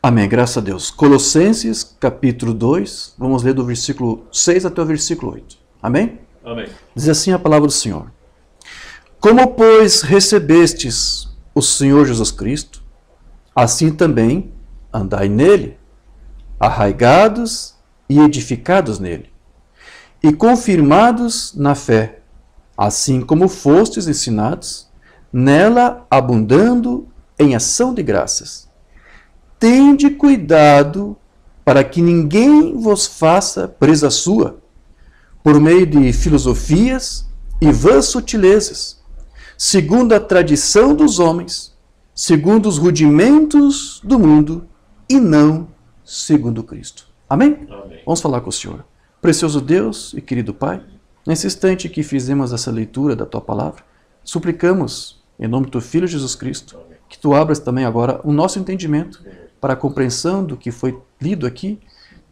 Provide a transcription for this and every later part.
Amém, graças a Deus. Colossenses, capítulo 2, vamos ler do versículo 6 até o versículo 8. Amém? Amém. Diz assim a palavra do Senhor. Como, pois, recebestes o Senhor Jesus Cristo, assim também andai nele, arraigados e edificados nele, e confirmados na fé, assim como fostes ensinados, nela abundando em ação de graças. Tende cuidado para que ninguém vos faça presa sua, por meio de filosofias e vãs sutilezas, segundo a tradição dos homens, segundo os rudimentos do mundo, e não segundo Cristo. Amém? Amém. Vamos falar com o Senhor. Precioso Deus e querido Pai, nesse instante que fizemos essa leitura da Tua Palavra, suplicamos, em nome do Teu Filho Jesus Cristo, que Tu abras também agora o nosso entendimento para a compreensão do que foi lido aqui,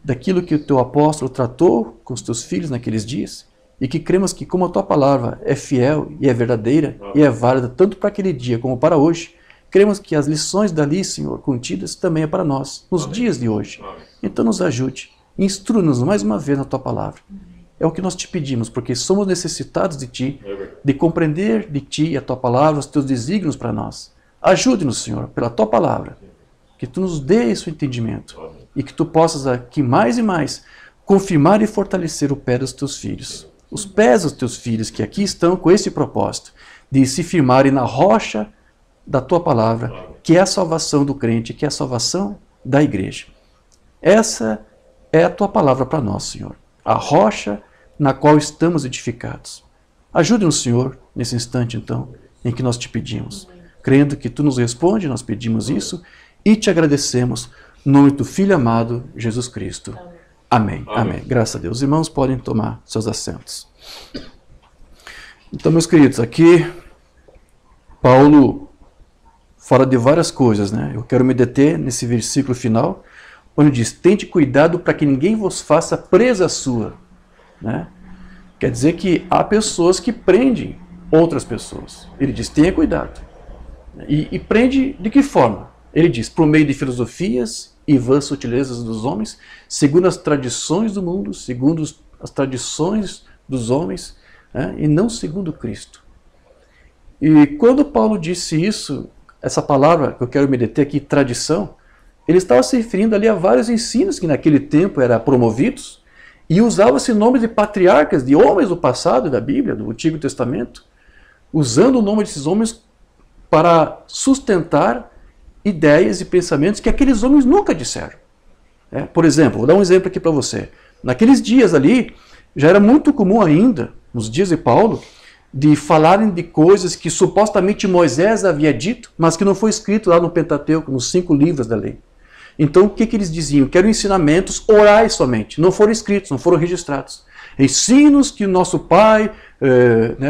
daquilo que o Teu apóstolo tratou com os Teus filhos naqueles dias, e que cremos que como a Tua Palavra é fiel e é verdadeira e é válida tanto para aquele dia como para hoje, cremos que as lições dali, Senhor, contidas também é para nós, nos dias de hoje. Então nos ajude, instrua-nos mais uma vez na Tua Palavra. É o que nós te pedimos, porque somos necessitados de Ti, de compreender de Ti a Tua Palavra, os Teus desígnios para nós. Ajude-nos, Senhor, pela Tua Palavra, que Tu nos dê esse entendimento e que Tu possas aqui mais e mais confirmar e fortalecer o pé dos Teus filhos. Os pés dos Teus filhos que aqui estão com esse propósito de se firmarem na rocha da Tua Palavra, que é a salvação do crente, que é a salvação da igreja. Essa é a Tua Palavra para nós, Senhor. A rocha na qual estamos edificados. Ajude-nos, Senhor, nesse instante, então, em que nós te pedimos. Crendo que Tu nos responde, nós pedimos isso e te agradecemos, no nome do Filho amado, Jesus Cristo. Amém. Amém. Graças a Deus. Os irmãos podem tomar seus assentos. Então, meus queridos, aqui Paulo fala de várias coisas, né? Eu quero me deter nesse versículo final, onde diz, tente cuidado para que ninguém vos faça presa sua. Né? Quer dizer que há pessoas que prendem outras pessoas. Ele diz, tenha cuidado. E prende de que forma? Ele diz, por meio de filosofias e vãs sutilezas dos homens, segundo as tradições do mundo, segundo as tradições dos homens, né? E não segundo Cristo. E quando Paulo disse isso, essa palavra que eu quero me deter aqui, tradição, ele estava se referindo ali a vários ensinos que naquele tempo eram promovidos, e usava-se nome de patriarcas, de homens do passado da Bíblia, do Antigo Testamento, usando o nome desses homens para sustentar ideias e pensamentos que aqueles homens nunca disseram. Por exemplo, vou dar um exemplo aqui para você. Naqueles dias ali, já era muito comum ainda, nos dias de Paulo, de falarem de coisas que supostamente Moisés havia dito, mas que não foi escrito lá no Pentateuco, nos 5 livros da lei. Então, o que eles diziam? Que eram ensinamentos orais somente, não foram escritos, não foram registrados. Ensinos que o nosso pai,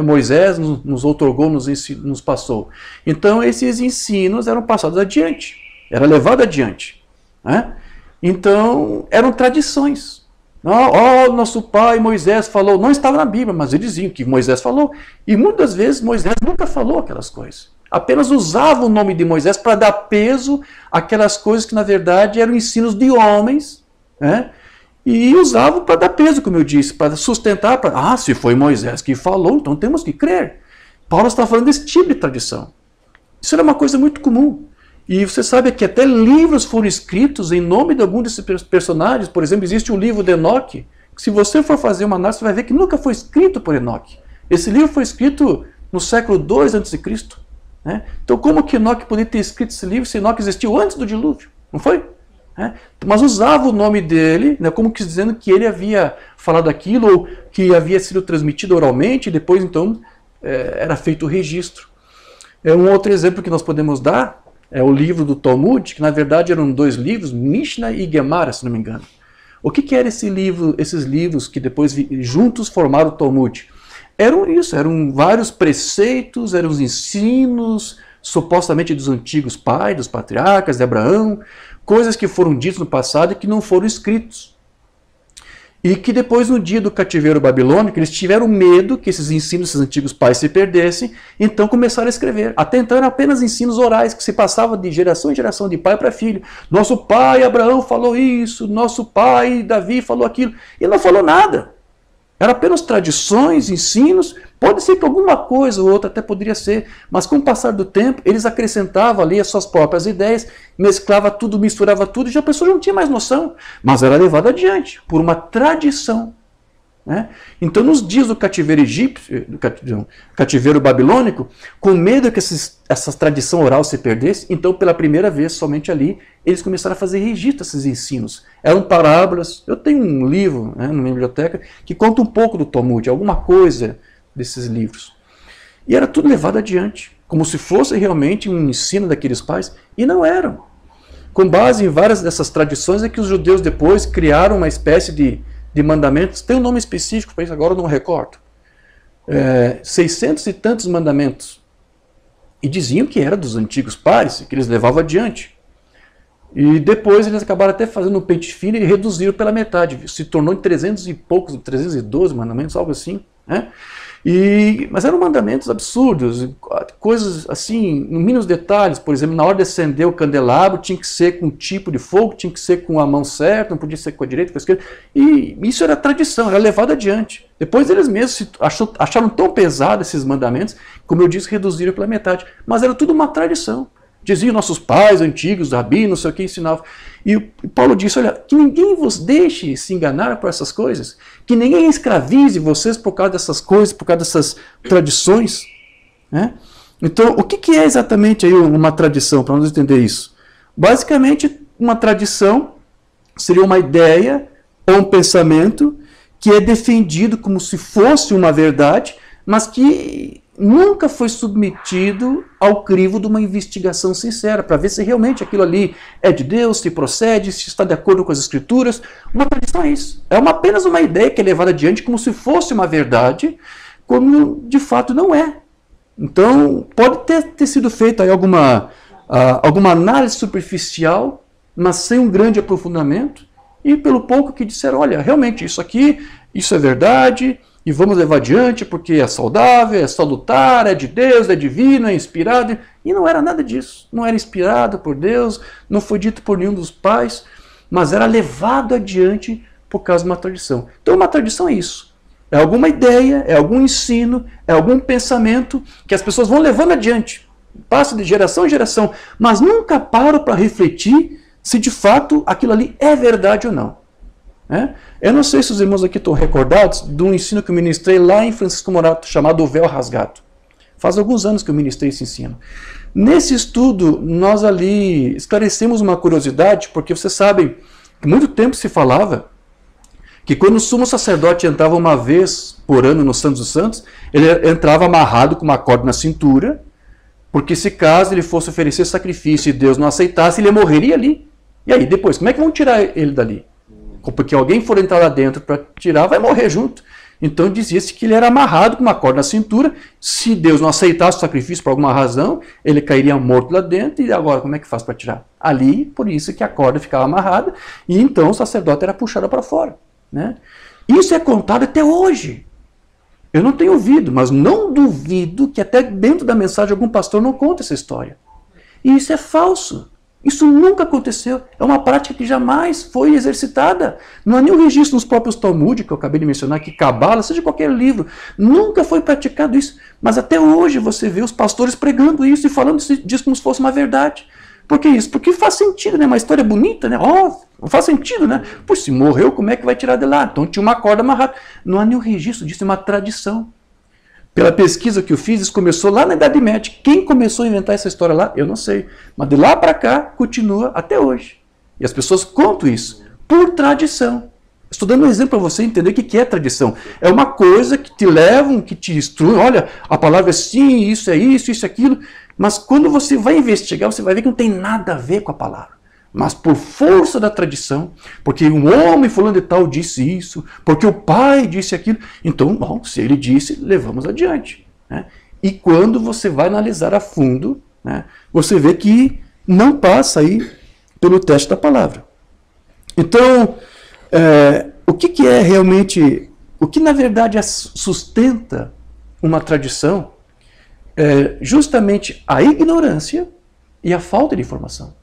Moisés, nos outorgou, nos passou. Então, esses ensinos eram passados adiante, era levado adiante. Né? Então, eram tradições. Nosso pai Moisés falou, não estava na Bíblia, mas eles diziam que Moisés falou. E muitas vezes Moisés nunca falou aquelas coisas. Apenas usava o nome de Moisés para dar peso àquelas coisas que, na verdade, eram ensinos de homens, né? E usavam para dar peso, como eu disse, para sustentar, se foi Moisés que falou, então temos que crer. Paulo está falando desse tipo de tradição. Isso era uma coisa muito comum. E você sabe que até livros foram escritos em nome de algum desses personagens. Por exemplo, existe o livro de Enoque, que se você for fazer uma análise, você vai ver que nunca foi escrito por Enoque. Esse livro foi escrito no século II a.C., né? Então, como que Enoque poderia ter escrito esse livro se Enoque existiu antes do dilúvio? Não foi? Mas usava o nome dele, né, como que dizendo que ele havia falado aquilo, ou que havia sido transmitido oralmente, e depois, então, era feito o registro. Um outro exemplo que nós podemos dar é o livro do Talmud, que na verdade eram 2 livros, Mishnah e Gemara, se não me engano. O que era esses livros que depois juntos formaram o Talmud? Eram vários preceitos, eram os ensinos, supostamente dos antigos pais, dos patriarcas, de Abraão, coisas que foram ditas no passado e que não foram escritos. E que depois, no dia do cativeiro babilônico, eles tiveram medo que esses ensinos, esses antigos pais se perdessem, então começaram a escrever. Até então eram apenas ensinos orais, que se passavam de geração em geração, de pai para filho. Nosso pai Abraão falou isso, nosso pai Davi falou aquilo, e não falou nada. Era apenas tradições, ensinos, pode ser que alguma coisa ou outra até poderia ser, mas com o passar do tempo, eles acrescentavam ali as suas próprias ideias, mesclava tudo, misturava tudo, e já a pessoa já não tinha mais noção, mas era levada adiante por uma tradição. Né? Então, nos dias do cativeiro egípcio, do cativeiro babilônico, com medo que essa tradição oral se perdesse, então, pela primeira vez, somente ali, eles começaram a fazer registro desses ensinos. Eram parábolas. Eu tenho um livro, né, na minha biblioteca que conta um pouco do Talmud, alguma coisa desses livros. E era tudo levado adiante, como se fosse realmente um ensino daqueles pais, e não eram. Com base em várias dessas tradições é que os judeus depois criaram uma espécie de mandamentos, tem um nome específico para isso, agora eu não recordo. 600 e tantos mandamentos. E diziam que era dos antigos pais, que eles levavam adiante. E depois eles acabaram até fazendo um pente fino e reduziram pela metade. Se tornou em 300 e poucos, 312 mandamentos, algo assim. Né? Mas eram mandamentos absurdos, coisas assim, no mínimos detalhes. Por exemplo, na hora de acender o candelabro, tinha que ser com um tipo de fogo, tinha que ser com a mão certa, não podia ser com a direita, com a esquerda. E isso era tradição, era levado adiante. Depois eles mesmos acharam tão pesados esses mandamentos, como eu disse, reduziram pela metade. Mas era tudo uma tradição. Diziam nossos pais antigos, rabinos, não sei o que, ensinavam. E Paulo disse, olha, que ninguém vos deixe se enganar por essas coisas, que ninguém escravize vocês por causa dessas coisas, por causa dessas tradições. Né? Então, o que é exatamente aí uma tradição, para nós entender isso? Basicamente, uma tradição seria uma ideia ou um pensamento que é defendido como se fosse uma verdade, mas que nunca foi submetido ao crivo de uma investigação sincera, para ver se realmente aquilo ali é de Deus, se procede, se está de acordo com as Escrituras. Uma tradição é isso. É apenas uma ideia que é levada adiante como se fosse uma verdade, como de fato não é. Então, pode ter sido feita aí alguma análise superficial, mas sem um grande aprofundamento, e pelo pouco que disseram, olha, realmente isso aqui, isso é verdade, e vamos levar adiante porque é saudável, é salutar, é de Deus, é divino, é inspirado. E não era nada disso. Não era inspirado por Deus, não foi dito por nenhum dos pais, mas era levado adiante por causa de uma tradição. Então uma tradição é isso. É alguma ideia, é algum ensino, é algum pensamento que as pessoas vão levando adiante. Passa de geração em geração, mas nunca param para refletir se de fato aquilo ali é verdade ou não. Eu não sei se os irmãos aqui estão recordados de um ensino que eu ministrei lá em Francisco Morato, chamado O Véu Rasgado. Faz alguns anos que eu ministrei esse ensino. Nesse estudo, nós ali esclarecemos uma curiosidade, porque vocês sabem que muito tempo se falava que quando o sumo sacerdote entrava uma vez por ano no Santos dos Santos, ele entrava amarrado com uma corda na cintura, porque se caso ele fosse oferecer sacrifício e Deus não aceitasse, ele morreria ali. E aí, depois, como é que vão tirar ele dali? Porque alguém for entrar lá dentro para tirar, vai morrer junto. Então dizia-se que ele era amarrado com uma corda na cintura. Se Deus não aceitasse o sacrifício por alguma razão, ele cairia morto lá dentro. E agora, como é que faz para tirar? Ali, por isso que a corda ficava amarrada. E então o sacerdote era puxado para fora. Né? Isso é contado até hoje. Eu não tenho ouvido, mas não duvido que até dentro da mensagem algum pastor não conta essa história. E isso é falso. Isso nunca aconteceu. É uma prática que jamais foi exercitada. Não há nenhum registro nos próprios Talmud, que eu acabei de mencionar, que Cabala, seja qualquer livro. Nunca foi praticado isso. Mas até hoje você vê os pastores pregando isso e falando disso como se fosse uma verdade. Por que isso? Porque faz sentido, né? Uma história bonita, né? Faz sentido, né? Pois se morreu, como é que vai tirar de lá? Então tinha uma corda amarrada. Não há nenhum registro disso, é uma tradição. Pela pesquisa que eu fiz, isso começou lá na Idade Média. Quem começou a inventar essa história lá, eu não sei. Mas de lá para cá, continua até hoje. E as pessoas contam isso por tradição. Estou dando um exemplo para você entender o que é tradição. É uma coisa que te levam, que te instruem. Olha, a palavra é sim, isso é aquilo. Mas quando você vai investigar, você vai ver que não tem nada a ver com a palavra. Mas por força da tradição, porque um homem fulano de tal disse isso, porque o pai disse aquilo, então, bom, se ele disse, levamos adiante. Né? E quando você vai analisar a fundo, né, você vê que não passa aí pelo teste da palavra. Então, o que é realmente, o que na verdade sustenta uma tradição é justamente a ignorância e a falta de informação.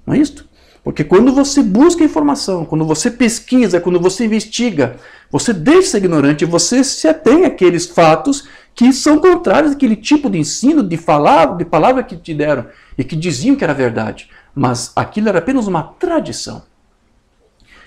Não é isso? Porque quando você busca informação, quando você pesquisa, quando você investiga, você deixa de ser ignorante e você se atém àqueles fatos que são contrários àquele tipo de ensino, de palavra que te deram e que diziam que era verdade. Mas aquilo era apenas uma tradição.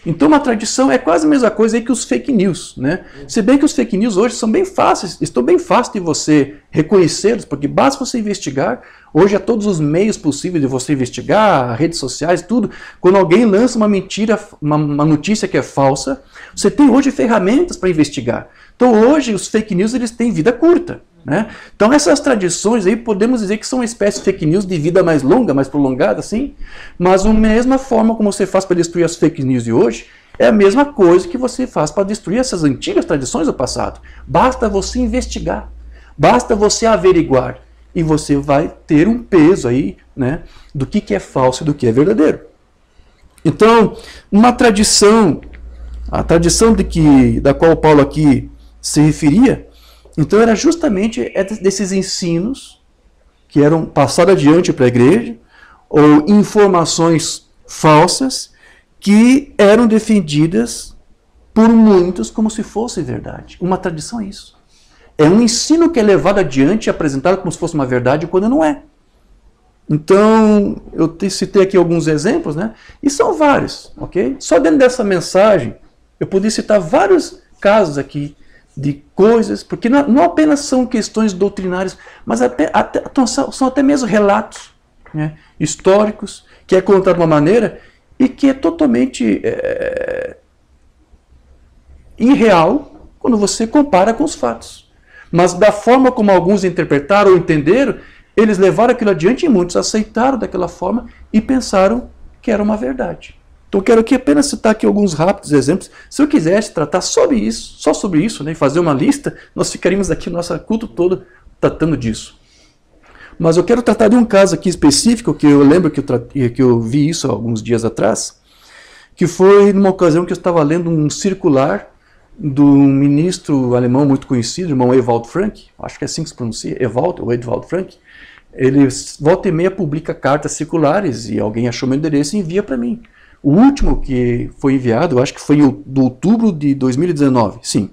Então uma tradição é quase a mesma coisa aí que os fake news, né? Se bem que os fake news hoje são bem fáceis, estão bem fáceis de você reconhecê-los, porque basta você investigar. Hoje há todos os meios possíveis de você investigar, redes sociais, tudo. Quando alguém lança uma mentira, uma notícia que é falsa, você tem hoje ferramentas para investigar. Então hoje os fake news eles têm vida curta, né? Então essas tradições aí podemos dizer que são uma espécie de fake news de vida mais longa, mais prolongada, assim. Mas a mesma forma como você faz para destruir as fake news de hoje, é a mesma coisa que você faz para destruir essas antigas tradições do passado. Basta você investigar, basta você averiguar. E você vai ter um peso aí, né, do que é falso e do que é verdadeiro. Então, uma tradição, a tradição da qual Paulo aqui se referia, então era justamente desses ensinos que eram passados adiante para a igreja, ou informações falsas que eram defendidas por muitos como se fosse verdade. Uma tradição é isso. É um ensino que é levado adiante e apresentado como se fosse uma verdade quando não é. Então, eu citei aqui alguns exemplos, né? E são vários, ok? Só dentro dessa mensagem, eu poderia citar vários casos aqui de coisas, porque não apenas são questões doutrinárias, mas são até mesmo relatos, né, históricos, que é contado de uma maneira e que é totalmente irreal quando você compara com os fatos. Mas da forma como alguns interpretaram ou entenderam, eles levaram aquilo adiante e muitos aceitaram daquela forma e pensaram que era uma verdade. Então eu quero aqui apenas citar aqui alguns rápidos exemplos. Se eu quisesse tratar sobre isso, só sobre isso, né, e fazer uma lista, nós ficaríamos aqui o nosso culto todo tratando disso. Mas eu quero tratar de um caso aqui específico, que eu lembro que eu vi isso alguns dias atrás, que foi numa ocasião que eu estava lendo um circular do ministro alemão muito conhecido, irmão Ewald Frank, acho que é assim que se pronuncia, Ewald Frank. Ele volta e meia publica cartas circulares e alguém achou meu endereço e envia para mim. O último que foi enviado, eu acho que foi de outubro de 2019, sim.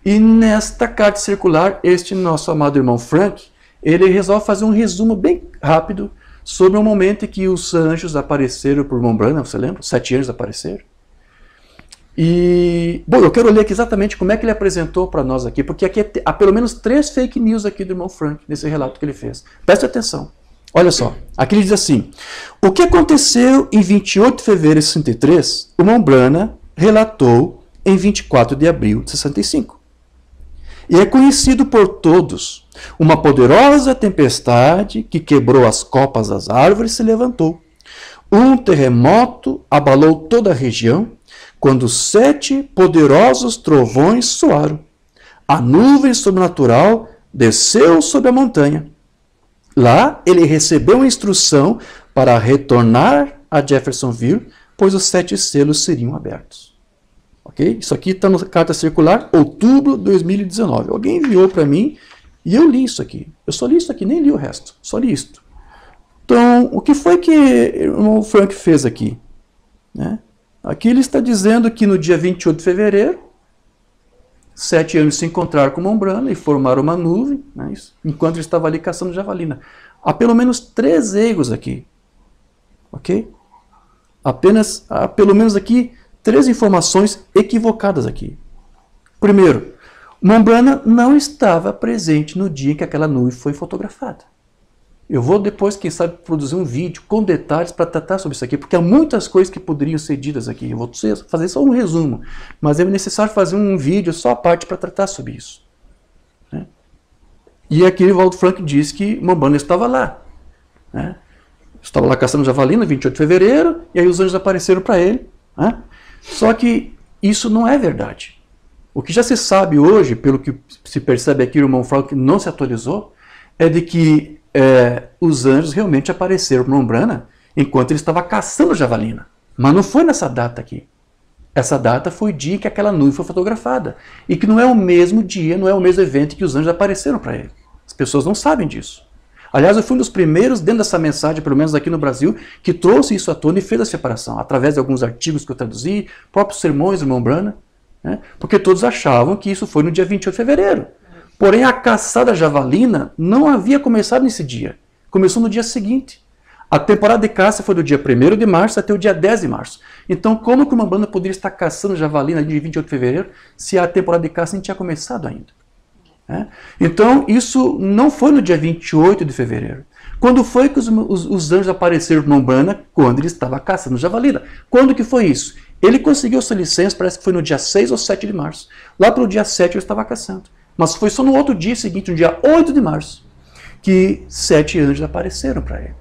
E nesta carta circular, este nosso amado irmão Frank, ele resolve fazer um resumo bem rápido sobre o momento em que os anjos apareceram por Irmão Branham, você lembra? 7 anjos apareceram. E, bom, eu quero ler aqui exatamente como é que ele apresentou para nós aqui, porque aqui há pelo menos 3 fake news aqui do irmão Frank, nesse relato que ele fez. Preste atenção. Olha só, aqui ele diz assim: o que aconteceu em 28 de fevereiro de 63, o irmão Branham relatou em 24 de abril de 65. E é conhecido por todos. Uma poderosa tempestade que quebrou as copas das árvores se levantou. Um terremoto abalou toda a região, quando 7 poderosos trovões soaram. A nuvem sobrenatural desceu sobre a montanha. Lá ele recebeu a instrução para retornar a Jeffersonville, pois os 7 selos seriam abertos. Ok? Isso aqui está na carta circular, outubro de 2019. Alguém enviou para mim e eu li isso aqui. Eu só li isso aqui, nem li o resto. Só li isso. Então, o que foi que o irmão Frank fez aqui? Né? Aqui ele está dizendo que no dia 28 de fevereiro, 7 anjos se encontraram com o irmão Branham e formaram uma nuvem, né, enquanto ele estava ali caçando javalina. Há pelo menos 3 egos aqui. Ok? Há pelo menos aqui 3 informações equivocadas aqui. Primeiro, o irmão Branham não estava presente no dia em que aquela nuvem foi fotografada. Eu vou depois, quem sabe, produzir um vídeo com detalhes para tratar sobre isso aqui, porque há muitas coisas que poderiam ser ditas aqui. Eu vou fazer só um resumo, mas é necessário fazer um vídeo só à parte para tratar sobre isso. Né? E aqui o Waldo Frank diz que o Branham estava lá. Né? Estava lá caçando javalina, 28 de fevereiro, e aí os anjos apareceram para ele. Né? Só que isso não é verdade. O que já se sabe hoje, pelo que se percebe aqui, o irmão Frank não se atualizou, é de que os anjos realmente apareceram para o irmão Branham enquanto ele estava caçando javalina. Mas não foi nessa data aqui. Essa data foi o dia que aquela nuvem foi fotografada. E que não é o mesmo dia, não é o mesmo evento que os anjos apareceram para ele. As pessoas não sabem disso. Aliás, eu fui um dos primeiros, dentro dessa mensagem, pelo menos aqui no Brasil, que trouxe isso à tona e fez a separação, através de alguns artigos que eu traduzi, próprios sermões do irmão Branham, né? Porque todos achavam que isso foi no dia 28 de fevereiro. Porém, a caçada javalina não havia começado nesse dia. Começou no dia seguinte. A temporada de caça foi do dia 1º de março até o dia 10 de março. Então, como que uma banda poderia estar caçando javalina no dia 28 de fevereiro se a temporada de caça não tinha começado ainda? Então, isso não foi no dia 28 de fevereiro. Quando foi que os anjos apareceram para o Branham? Quando ele estava caçando javalina. Quando que foi isso? Ele conseguiu sua licença, parece que foi no dia 6 ou 7 de março. Lá para o dia 7 ele estava caçando. Mas foi só no outro dia seguinte, no dia 8 de março, que 7 anjos apareceram para ele.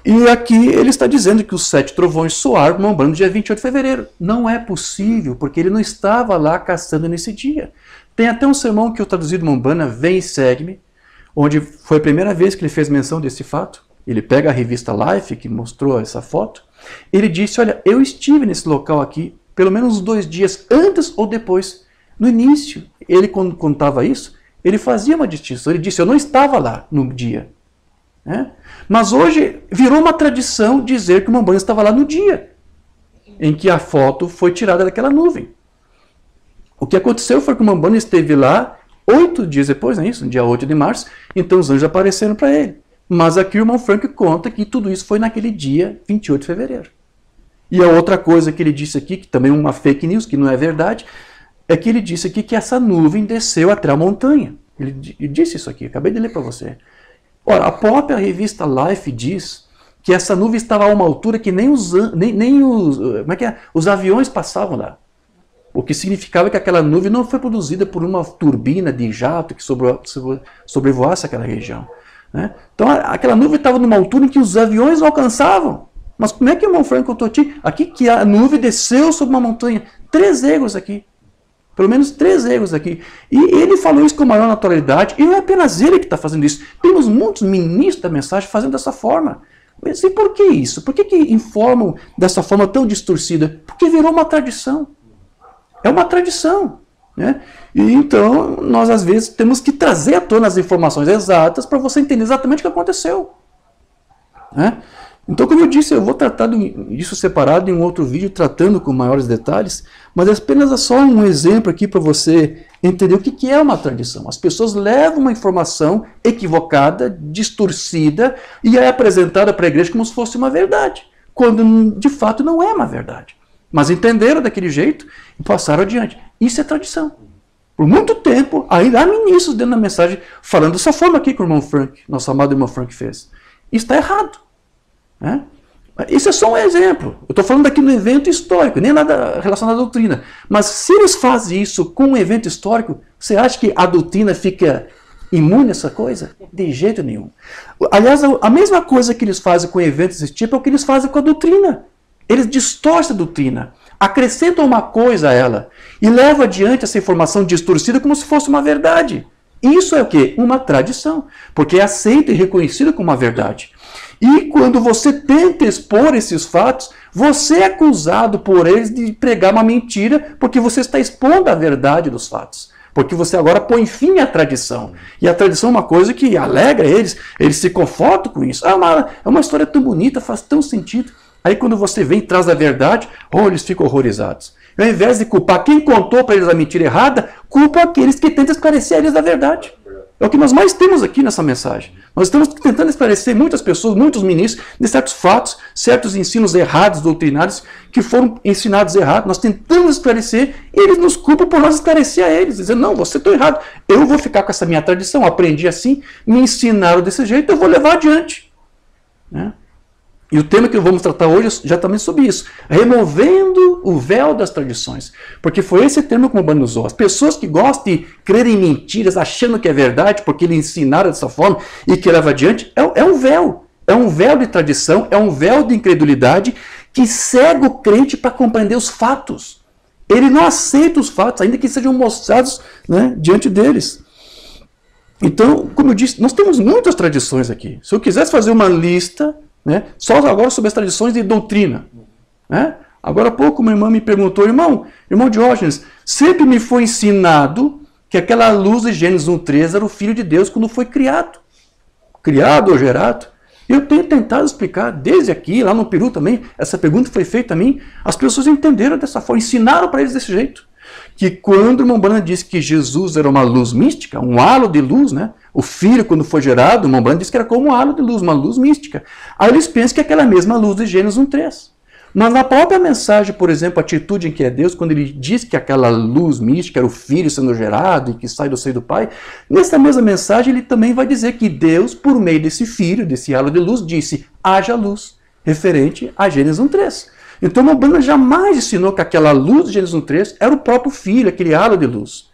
E aqui ele está dizendo que os 7 trovões soaram para o Branham no dia 28 de fevereiro. Não é possível, porque ele não estava lá caçando nesse dia. Tem até um sermão que eu traduzi do Branham, Vem e Segue-me, onde foi a primeira vez que ele fez menção desse fato. Ele pega a revista Life, que mostrou essa foto. Ele disse, olha, eu estive nesse local aqui, pelo menos 2 dias antes ou depois. No início, ele quando contava isso, ele fazia uma distinção. Ele disse, eu não estava lá no dia. Mas hoje virou uma tradição dizer que o Branham estava lá no dia em que a foto foi tirada daquela nuvem. O que aconteceu foi que o Branham esteve lá 8 dias depois, não é isso? No dia 8 de março, então os anjos apareceram para ele. Mas aqui o irmão Frank conta que tudo isso foi naquele dia 28 de fevereiro. E a outra coisa que ele disse aqui, que também é uma fake news, que não é verdade, é que ele disse aqui que essa nuvem desceu até a montanha. Ele disse isso aqui, acabei de ler para você. Ora, a própria revista Life diz que essa nuvem estava a uma altura que nem os aviões passavam lá. O que significava que aquela nuvem não foi produzida por uma turbina de jato que sobrevoasse aquela região. Então aquela nuvem estava numa altura em que os aviões não alcançavam. Mas como é que o irmão Frank contou aqui que a nuvem desceu sobre uma montanha? 3 erros aqui. Pelo menos 3 erros aqui. E ele falou isso com maior naturalidade, e não é apenas ele que está fazendo isso. Temos muitos ministros da mensagem fazendo dessa forma. Mas e por que isso? Por que informam dessa forma tão distorcida? Porque virou uma tradição. É uma tradição. E então, nós às vezes temos que trazer à tona as informações exatas para você entender exatamente o que aconteceu. Então, como eu disse, eu vou tratar disso separado em um outro vídeo, tratando com maiores detalhes, mas apenas só um exemplo aqui para você entender o que é uma tradição. As pessoas levam uma informação equivocada, distorcida, e é apresentada para a igreja como se fosse uma verdade, quando de fato não é uma verdade. Mas entenderam daquele jeito e passaram adiante. Isso é tradição. Por muito tempo, ainda há ministros dentro da mensagem falando dessa forma aqui que o irmão Frank, nosso amado irmão Frank, fez. Isso está errado. Isso é só um exemplo. Eu estou falando aqui no evento histórico, nem nada relacionado à doutrina. Mas se eles fazem isso com um evento histórico, você acha que a doutrina fica imune a essa coisa? De jeito nenhum. Aliás, a mesma coisa que eles fazem com eventos desse tipo é o que eles fazem com a doutrina. Eles distorcem a doutrina, acrescentam uma coisa a ela e levam adiante essa informação distorcida como se fosse uma verdade. Isso é o quê? Uma tradição, porque é aceita e reconhecida como uma verdade. E quando você tenta expor esses fatos, você é acusado por eles de pregar uma mentira, porque você está expondo a verdade dos fatos. Porque você agora põe fim à tradição. E a tradição é uma coisa que alegra eles se confortam com isso. É uma história tão bonita, faz tão sentido. Aí quando você vem e traz a verdade, eles ficam horrorizados. E ao invés de culpar quem contou para eles a mentira errada, culpam aqueles que tentam esclarecer eles da verdade. É o que nós mais temos aqui nessa mensagem. Nós estamos tentando esclarecer muitas pessoas, muitos ministros, de certos fatos, certos ensinos errados, doutrinários, que foram ensinados errados. Nós tentamos esclarecer e eles nos culpam por nós esclarecer a eles. Dizendo, não, você está errado. Eu vou ficar com essa minha tradição, aprendi assim, me ensinaram desse jeito, eu vou levar adiante. E o tema que vamos tratar hoje já também sobre isso. Removendo o véu das tradições. Porque foi esse termo que o Branham usou. As pessoas que gostam de crer em mentiras, achando que é verdade, porque eles ensinaram dessa forma e que leva adiante, é um véu. É um véu de tradição, é um véu de incredulidade que cega o crente para compreender os fatos. Ele não aceita os fatos, ainda que sejam mostrados diante deles. Então, como eu disse, nós temos muitas tradições aqui. Se eu quisesse fazer uma lista... só agora sobre as tradições de doutrina. Agora há pouco uma irmã me perguntou, irmão Diógenes, sempre me foi ensinado que aquela luz de Gênesis 1:3 era o Filho de Deus quando foi criado. Criado ou gerado. Eu tenho tentado explicar, desde aqui, lá no Peru também, essa pergunta foi feita a mim, as pessoas entenderam dessa forma, ensinaram para eles desse jeito. Que quando o irmão Branham disse que Jesus era uma luz mística, um halo de luz, né? O Filho, quando foi gerado, o irmão Branham disse que era como um halo de luz, uma luz mística. Aí eles pensam que é aquela mesma luz de Gênesis 1:3. Mas na própria mensagem, por exemplo, Atitude em que é Deus, quando ele diz que aquela luz mística era o Filho sendo gerado e que sai do seio do Pai, nessa mesma mensagem ele também vai dizer que Deus, por meio desse Filho, desse halo de luz, disse, haja luz, referente a Gênesis 1:3. Então o Branham jamais ensinou que aquela luz de Gênesis 1:3 era o próprio Filho, aquele halo de luz.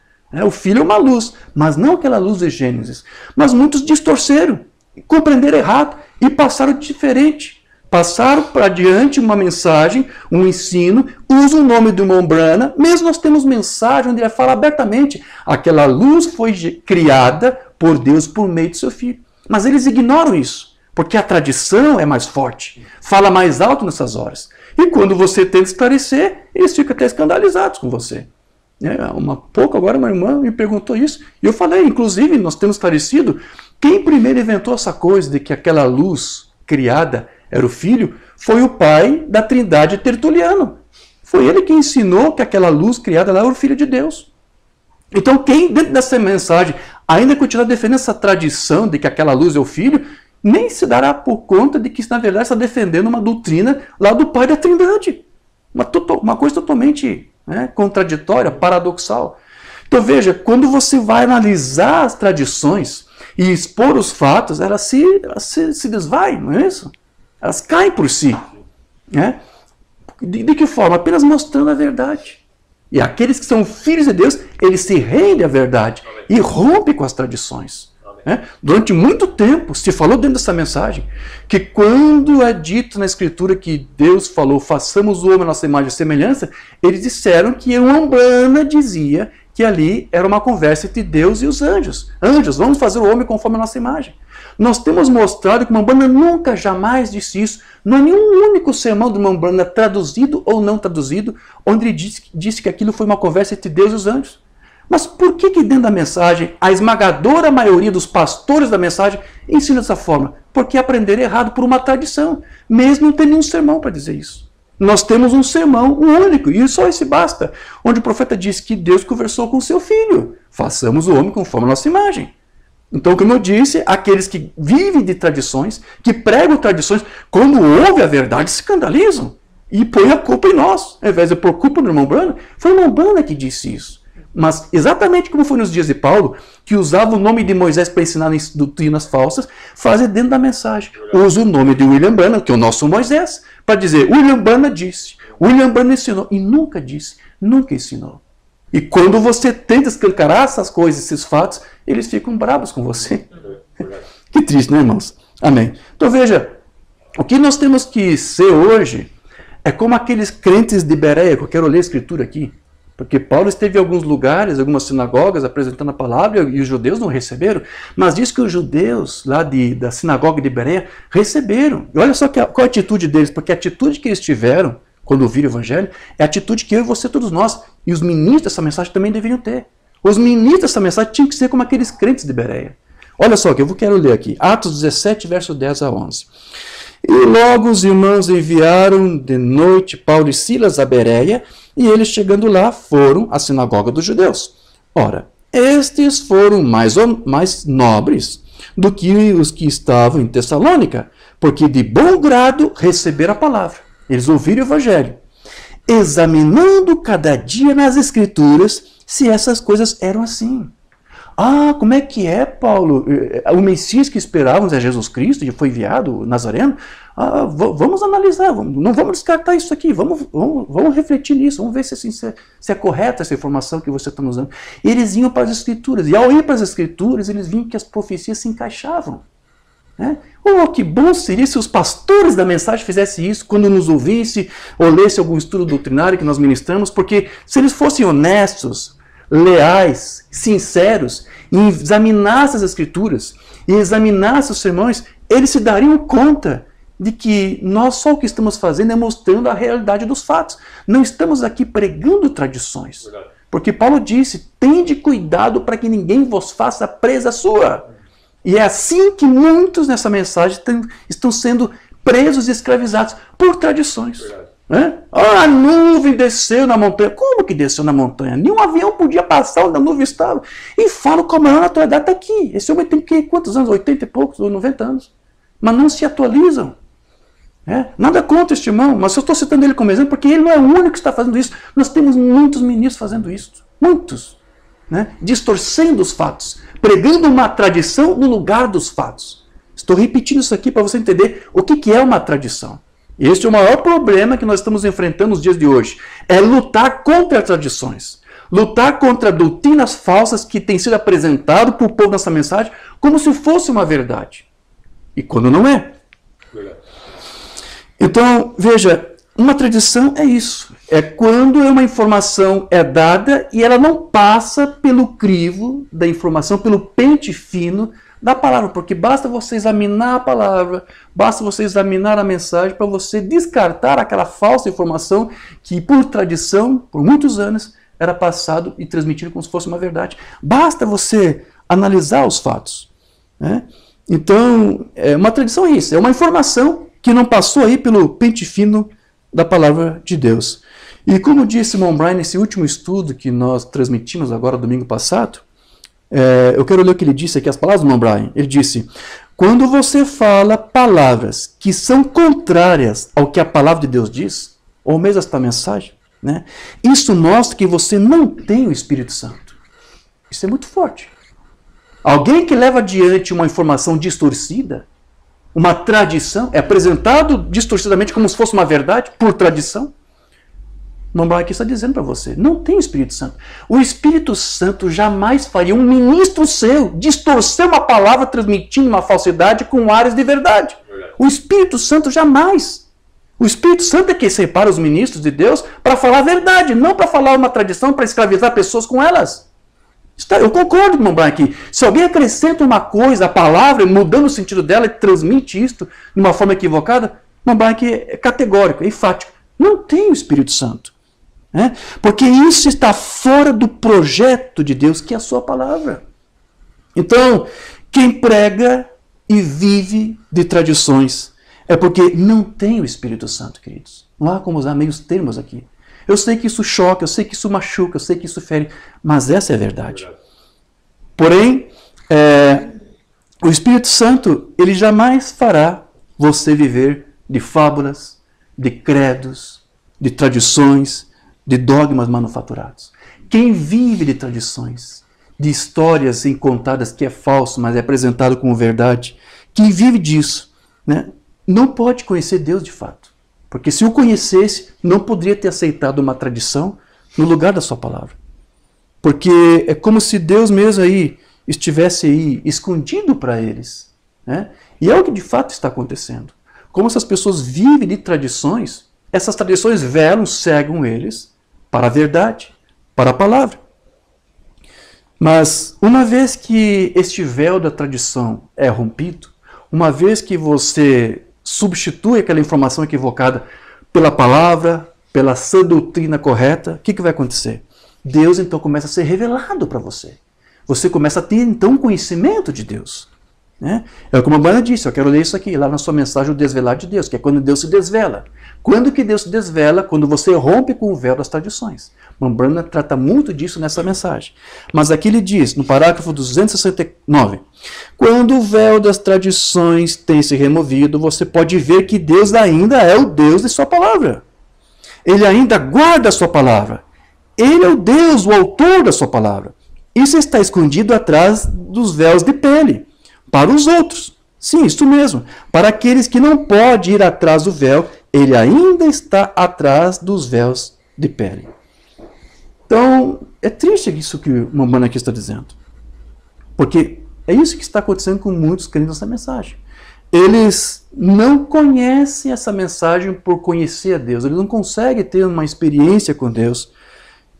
O Filho é uma luz, mas não aquela luz de Gênesis. Mas muitos distorceram, compreenderam errado e passaram diferente. Passaram para adiante uma mensagem, um ensino, usa o nome do irmão Branham, mesmo nós temos mensagem onde ele fala abertamente, aquela luz foi criada por Deus por meio de seu Filho. Mas eles ignoram isso, porque a tradição é mais forte, fala mais alto nessas horas. E quando você tenta esclarecer, eles ficam até escandalizados com você. Pouco agora uma irmã me perguntou isso, e eu falei, inclusive, nós temos esclarecido, quem primeiro inventou essa coisa de que aquela luz criada era o Filho, foi o pai da Trindade Tertuliano. Foi ele que ensinou que aquela luz criada lá era o Filho de Deus. Então quem dentro dessa mensagem ainda continuar defendendo essa tradição de que aquela luz é o Filho, nem se dará por conta de que na verdade está defendendo uma doutrina lá do pai da Trindade. Uma coisa totalmente contraditória, paradoxal. Então veja, quando você vai analisar as tradições e expor os fatos, elas se desvaem, não é isso? Elas caem por si. De que forma? Apenas mostrando a verdade. E aqueles que são filhos de Deus, eles se rendem à verdade e rompem com as tradições. Durante muito tempo se falou dentro dessa mensagem que quando é dito na Escritura que Deus falou, façamos o homem à nossa imagem e semelhança, eles disseram que a Umbanda dizia que ali era uma conversa entre Deus e os anjos. Anjos, vamos fazer o homem conforme a nossa imagem. Nós temos mostrado que o Umbanda nunca, jamais disse isso. Não há nenhum único sermão do Umbanda, traduzido ou não traduzido, onde ele disse que aquilo foi uma conversa entre Deus e os anjos. Mas por que dentro da mensagem, a esmagadora maioria dos pastores da mensagem ensina dessa forma? Porque aprenderam errado por uma tradição, mesmo não tendo nenhum sermão para dizer isso. Nós temos um sermão, um único, e só esse basta, onde o profeta diz que Deus conversou com seu filho. Façamos o homem conforme a nossa imagem. Então, como eu disse, aqueles que vivem de tradições, que pregam tradições, quando ouvem a verdade, se escandalizam e põem a culpa em nós. Ao invés de pôr culpa no irmão Branham, foi o irmão Branham que disse isso. Mas exatamente como foi nos dias de Paulo, que usava o nome de Moisés para ensinar doutrinas falsas, fazer dentro da mensagem. Usa o nome de William Branham, que é o nosso Moisés, para dizer, William Branham disse, William Branham ensinou, e nunca disse, nunca ensinou. E quando você tenta escancarar essas coisas, esses fatos, eles ficam bravos com você. Que triste, né, irmãos? Amém. Então veja, o que nós temos que ser hoje é como aqueles crentes de Bereia, que eu quero ler a escritura aqui, porque Paulo esteve em alguns lugares, algumas sinagogas, apresentando a palavra, e os judeus não receberam, mas diz que os judeus lá da sinagoga de Bereia receberam. E olha só qual a atitude deles, porque a atitude que eles tiveram quando ouviram o evangelho é a atitude que eu e você, todos nós, e os ministros dessa mensagem também deveriam ter. Os ministros dessa mensagem tinham que ser como aqueles crentes de Bereia. Olha só que eu quero ler aqui, Atos 17, verso 10 a 11. E logo os irmãos enviaram de noite Paulo e Silas a Bereia, e eles chegando lá foram à sinagoga dos judeus. Ora, estes foram mais nobres do que os que estavam em Tessalônica, porque de bom grado receberam a palavra. Eles ouviram o evangelho, examinando cada dia nas escrituras se essas coisas eram assim. Ah, como é que é, Paulo? O Messias que esperávamos é Jesus Cristo, que foi enviado, o Nazareno. Ah, vamos analisar, não vamos descartar isso aqui, vamos refletir nisso, vamos ver se é correta essa informação que você está nos dando. Eles iam para as Escrituras, e ao ir para as Escrituras, eles viam que as profecias se encaixavam. Oh, que bom seria se os pastores da mensagem fizessem isso quando nos ouvissem ou lessem algum estudo doutrinário que nós ministramos, porque se eles fossem honestos, leais, sinceros, e examinassem as Escrituras, e examinassem os sermões, eles se dariam conta de que nós só o que estamos fazendo é mostrando a realidade dos fatos. Não estamos aqui pregando tradições. Verdade. Porque Paulo disse, tende cuidado para que ninguém vos faça presa sua. E é assim que muitos nessa mensagem estão sendo presos e escravizados por tradições. Né? A nuvem desceu na montanha. Como que desceu na montanha? Nenhum avião podia passar onde a nuvem estava. E falo com a maior atualidade, está aqui. Esse homem tem que, quantos anos? 80 e poucos, ou 90 anos. Mas não se atualizam. Nada contra este irmão, mas eu estou citando ele como exemplo porque ele não é o único que está fazendo isso. Nós temos muitos ministros fazendo isso. Muitos. Distorcendo os fatos. Pregando uma tradição no lugar dos fatos. Estou repetindo isso aqui para você entender o que é uma tradição. Este é o maior problema que nós estamos enfrentando nos dias de hoje. É lutar contra tradições. Lutar contra doutrinas falsas que têm sido apresentado para o povo nessa mensagem como se fosse uma verdade. E quando não é. Então, veja, uma tradição é isso. É quando uma informação é dada e ela não passa pelo crivo da informação, pelo pente fino da palavra. Porque basta você examinar a palavra, basta você examinar a mensagem para você descartar aquela falsa informação que, por tradição, por muitos anos, era passado e transmitido como se fosse uma verdade. Basta você analisar os fatos. Então, uma tradição é isso. É uma informação que não passou aí pelo pente fino da palavra de Deus. E como disse Simon Bryan nesse último estudo que nós transmitimos agora domingo passado, eu quero ler o que ele disse aqui, as palavras do Simon Bryan. Ele disse, quando você fala palavras que são contrárias ao que a palavra de Deus diz, ou mesmo esta mensagem, isso mostra que você não tem o Espírito Santo. Isso é muito forte. Alguém que leva adiante uma informação distorcida, uma tradição, é apresentado distorcidamente como se fosse uma verdade, por tradição. Mamãe aqui está dizendo para você, não tem o Espírito Santo. O Espírito Santo jamais faria um ministro seu distorcer uma palavra transmitindo uma falsidade com áreas de verdade. O Espírito Santo jamais. O Espírito Santo é quem separa os ministros de Deus para falar a verdade, não para falar uma tradição, para escravizar pessoas com elas. Eu concordo com o Mamãe aqui. Se alguém acrescenta uma coisa, a palavra, mudando o sentido dela e transmite isto de uma forma equivocada, Mamãe aqui é categórico, é enfático. Não tem o Espírito Santo. Porque isso está fora do projeto de Deus, que é a sua palavra. Então, quem prega e vive de tradições é porque não tem o Espírito Santo, queridos. Não há como usar meios termos aqui. Eu sei que isso choca, eu sei que isso machuca, eu sei que isso fere, mas essa é a verdade. Porém, o Espírito Santo, ele jamais fará você viver de fábulas, de credos, de tradições, de dogmas manufaturados. Quem vive de tradições, de histórias incontadas que é falso, mas é apresentado como verdade, quem vive disso, não pode conhecer Deus de fato. Porque se o conhecesse, não poderia ter aceitado uma tradição no lugar da sua palavra. Porque é como se Deus mesmo aí estivesse aí escondido para eles. E é o que de fato está acontecendo. Como essas pessoas vivem de tradições, essas tradições velam, cegam eles para a verdade, para a palavra. Mas uma vez que este véu da tradição é rompido, uma vez que você substitui aquela informação equivocada pela palavra, pela sã doutrina correta, o que vai acontecer? Deus então começa a ser revelado para você. Você começa a ter então conhecimento de Deus. É como a Bana disse, eu quero ler isso aqui, lá na sua mensagem, o desvelar de Deus, que é quando Deus se desvela. Quando que Deus se desvela? Quando você rompe com o véu das tradições. Mambrana trata muito disso nessa mensagem. Mas aqui ele diz, no parágrafo 269, quando o véu das tradições tem se removido, você pode ver que Deus ainda é o Deus de sua palavra. Ele ainda guarda a sua palavra. Ele é o Deus, o autor da sua palavra. Isso está escondido atrás dos véus de pele, para os outros. Sim, isso mesmo. Para aqueles que não podem ir atrás do véu, ele ainda está atrás dos véus de pele. Então, é triste isso que o Mamãe aqui está dizendo. Porque é isso que está acontecendo com muitos crentes nessa mensagem. Eles não conhecem essa mensagem por conhecer a Deus. Eles não conseguem ter uma experiência com Deus.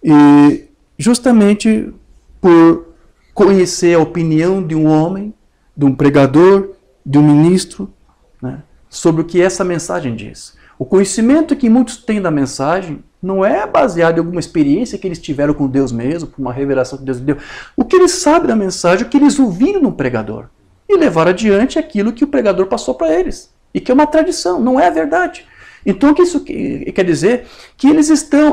E justamente por conhecer a opinião de um homem, de um pregador, de um ministro, sobre o que essa mensagem diz. O conhecimento que muitos têm da mensagem não é baseado em alguma experiência que eles tiveram com Deus mesmo, por uma revelação que Deus deu. O que eles sabem da mensagem é o que eles ouviram no pregador. E levaram adiante aquilo que o pregador passou para eles. E que é uma tradição, não é a verdade. Então, o que isso quer dizer? Que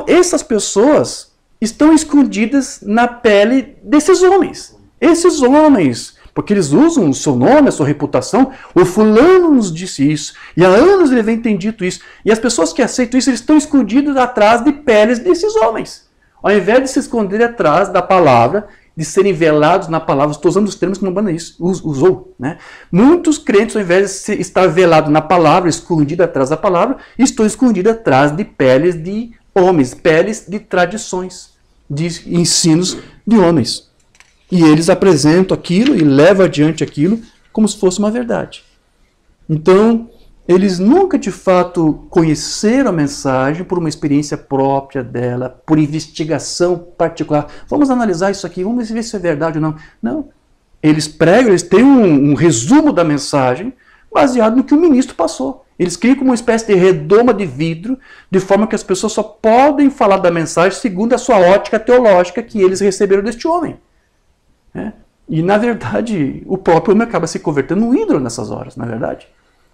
essas pessoas estão escondidas na pele desses homens. Esses homens, porque eles usam o seu nome, a sua reputação, o fulano nos disse isso, e há anos ele vem tem dito isso, e as pessoas que aceitam isso, eles estão escondidos atrás de peles desses homens. Ao invés de se esconder atrás da palavra, de serem velados na palavra, estou usando os termos que o Umbanda usou, né? Muitos crentes, ao invés de estar velado na palavra, escondido atrás da palavra, estão escondidos atrás de peles de homens, peles de tradições, de ensinos de homens. E eles apresentam aquilo e levam adiante aquilo como se fosse uma verdade. Então, eles nunca de fato conheceram a mensagem por uma experiência própria dela, por investigação particular. Vamos analisar isso aqui, vamos ver se é verdade ou não. Não. Eles pregam, eles têm um resumo da mensagem baseado no que o ministro passou. Eles criam como uma espécie de redoma de vidro, de forma que as pessoas só podem falar da mensagem segundo a sua ótica teológica que eles receberam deste homem. E, na verdade, o próprio homem acaba se convertendo num ídolo nessas horas, na verdade.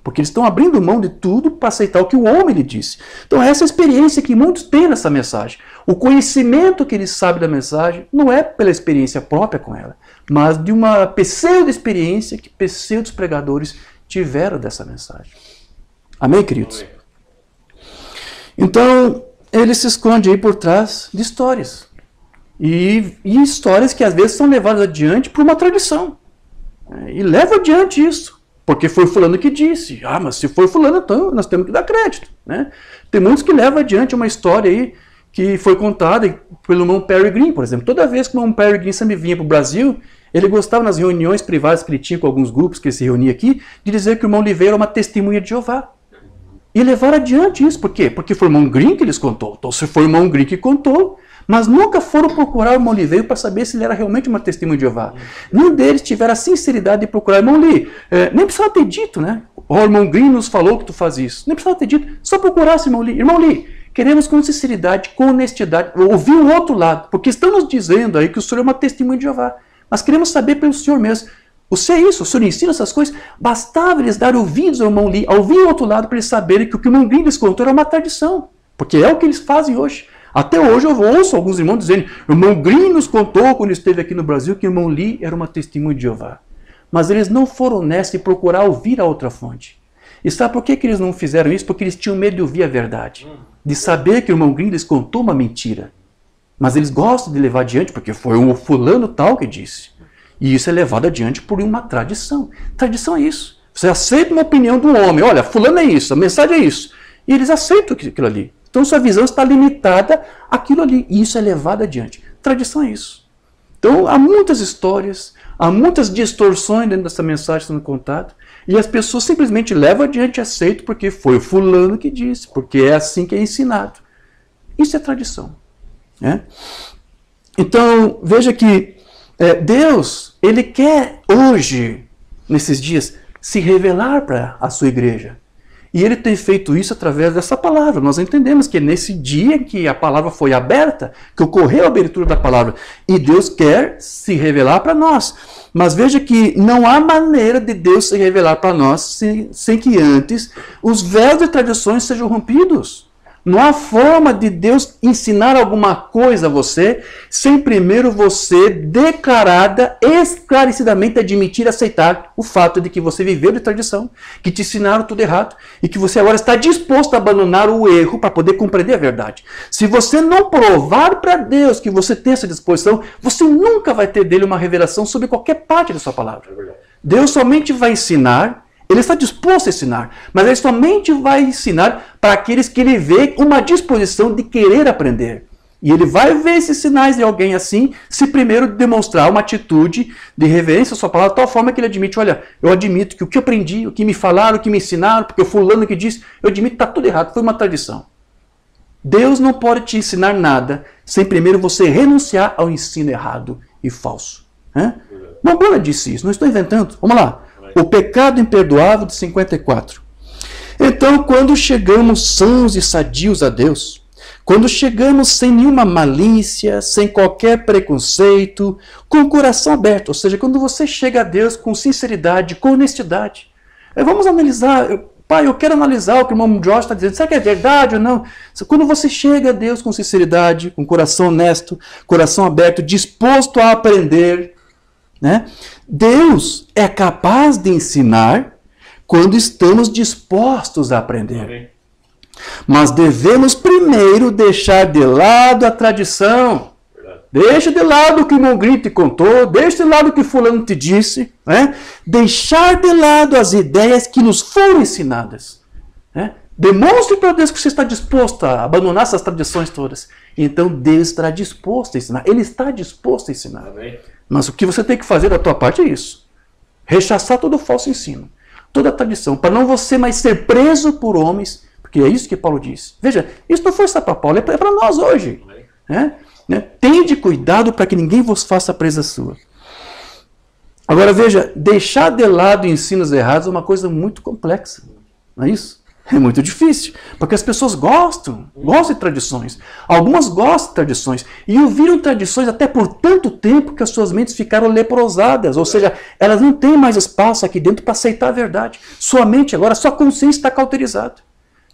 Porque eles estão abrindo mão de tudo para aceitar o que o homem lhe disse. Então, essa é a experiência que muitos têm nessa mensagem. O conhecimento que eles sabem da mensagem não é pela experiência própria com ela, mas de uma pseudo-experiência que pseudos pregadores tiveram dessa mensagem. Amém, queridos? Então, ele se esconde aí por trás de histórias. E histórias que às vezes são levadas adiante por uma tradição. E leva adiante isso. Porque foi fulano que disse. Ah, mas se foi fulano, então nós temos que dar crédito. Né? Tem muitos que levam adiante uma história aí que foi contada pelo irmão Perry Green, por exemplo. Toda vez que o irmão Perry Green sempre vinha para o Brasil, ele gostava nas reuniões privadas que ele tinha com alguns grupos que ele se reunia aqui, de dizer que o irmão Oliveira era uma testemunha de Jeová. E levaram adiante isso. Por quê? Porque foi o irmão Green que eles contou. Então, se foi o irmão Green que contou, mas nunca foram procurar o irmão Oliveira para saber se ele era realmente uma testemunha de Jeová. Nenhum deles tiveram a sinceridade de procurar. Irmão Lee, nem precisava ter dito, né? O irmão Green nos falou que tu faz isso. Nem precisava ter dito. Só procurasse, irmão Lee. Irmão Lee, queremos com sinceridade, com honestidade, ouvir o outro lado. Porque estão nos dizendo aí que o senhor é uma testemunha de Jeová. Mas queremos saber pelo senhor mesmo. O senhor é isso, o senhor ensina essas coisas. Bastava eles dar ouvidos ao irmão Lee, ouvir o outro lado para eles saberem que o que o irmão Green lhes contou era uma tradição. Porque é o que eles fazem hoje. Até hoje eu ouço alguns irmãos dizendo, o irmão Green nos contou quando esteve aqui no Brasil que o irmão Lee era uma testemunha de Jeová. Mas eles não foram honestos em procurar ouvir a outra fonte. E sabe por que eles não fizeram isso? Porque eles tinham medo de ouvir a verdade. De saber que o irmão Green lhes contou uma mentira. Mas eles gostam de levar adiante porque foi um fulano tal que disse. E isso é levado adiante por uma tradição. Tradição é isso. Você aceita uma opinião do homem. Olha, fulano é isso, a mensagem é isso. E eles aceitam aquilo ali. Então sua visão está limitada àquilo ali. E isso é levado adiante. Tradição é isso. Então há muitas histórias, há muitas distorções dentro dessa mensagem sendo contada. E as pessoas simplesmente levam adiante e aceitam porque foi o fulano que disse. Porque é assim que é ensinado. Isso é tradição. Então veja que Deus, Ele quer hoje, nesses dias, se revelar para a sua igreja. E Ele tem feito isso através dessa palavra. Nós entendemos que nesse dia que a palavra foi aberta, que ocorreu a abertura da palavra, e Deus quer se revelar para nós. Mas veja que não há maneira de Deus se revelar para nós sem que antes os véus de tradições sejam rompidos. Não há forma de Deus ensinar alguma coisa a você sem primeiro você declarada, esclarecidamente admitir, aceitar o fato de que você viveu de tradição, que te ensinaram tudo errado e que você agora está disposto a abandonar o erro para poder compreender a verdade. Se você não provar para Deus que você tem essa disposição, você nunca vai ter dele uma revelação sobre qualquer parte da sua palavra. Deus somente vai ensinar. Ele está disposto a ensinar, mas ele somente vai ensinar para aqueles que ele vê uma disposição de querer aprender. E ele vai ver esses sinais de alguém assim, se primeiro demonstrar uma atitude de reverência à sua palavra, de tal forma que ele admite, olha, eu admito que o que eu aprendi, o que me falaram, o que me ensinaram, porque o fulano que disse, eu admito que está tudo errado, foi uma tradição. Deus não pode te ensinar nada sem primeiro você renunciar ao ensino errado e falso. Umbanda disse isso, não estou inventando. Vamos lá. O pecado imperdoável de 54. Então, quando chegamos sãos e sadios a Deus, quando chegamos sem nenhuma malícia, sem qualquer preconceito, com o coração aberto, ou seja, quando você chega a Deus com sinceridade, com honestidade, vamos analisar, pai, eu quero analisar o que o irmão Jorge está dizendo, será que é verdade ou não? Quando você chega a Deus com sinceridade, com coração honesto, coração aberto, disposto a aprender, né? Deus é capaz de ensinar quando estamos dispostos a aprender. Amém. Mas devemos primeiro deixar de lado a tradição. Verdade. Deixa de lado o que o irmão Grito te contou, deixa de lado o que fulano te disse, né? Deixar de lado as ideias que nos foram ensinadas. Né? Demonstre para Deus que você está disposto a abandonar essas tradições todas. Então Deus estará disposto a ensinar. Ele está disposto a ensinar. Amém. Mas o que você tem que fazer da tua parte é isso. Rechaçar todo o falso ensino, toda a tradição, para não você mais ser preso por homens, porque é isso que Paulo diz. Veja, isso não foi só para Paulo, é para nós hoje. Né? Tende cuidado para que ninguém vos faça presa sua. Agora veja, deixar de lado ensinos errados é uma coisa muito complexa. Não é isso? É muito difícil, porque as pessoas gostam de tradições. Algumas gostam de tradições e ouviram tradições até por tanto tempo que as suas mentes ficaram leprosadas, ou seja, elas não têm mais espaço aqui dentro para aceitar a verdade. Sua mente agora, sua consciência está cauterizada.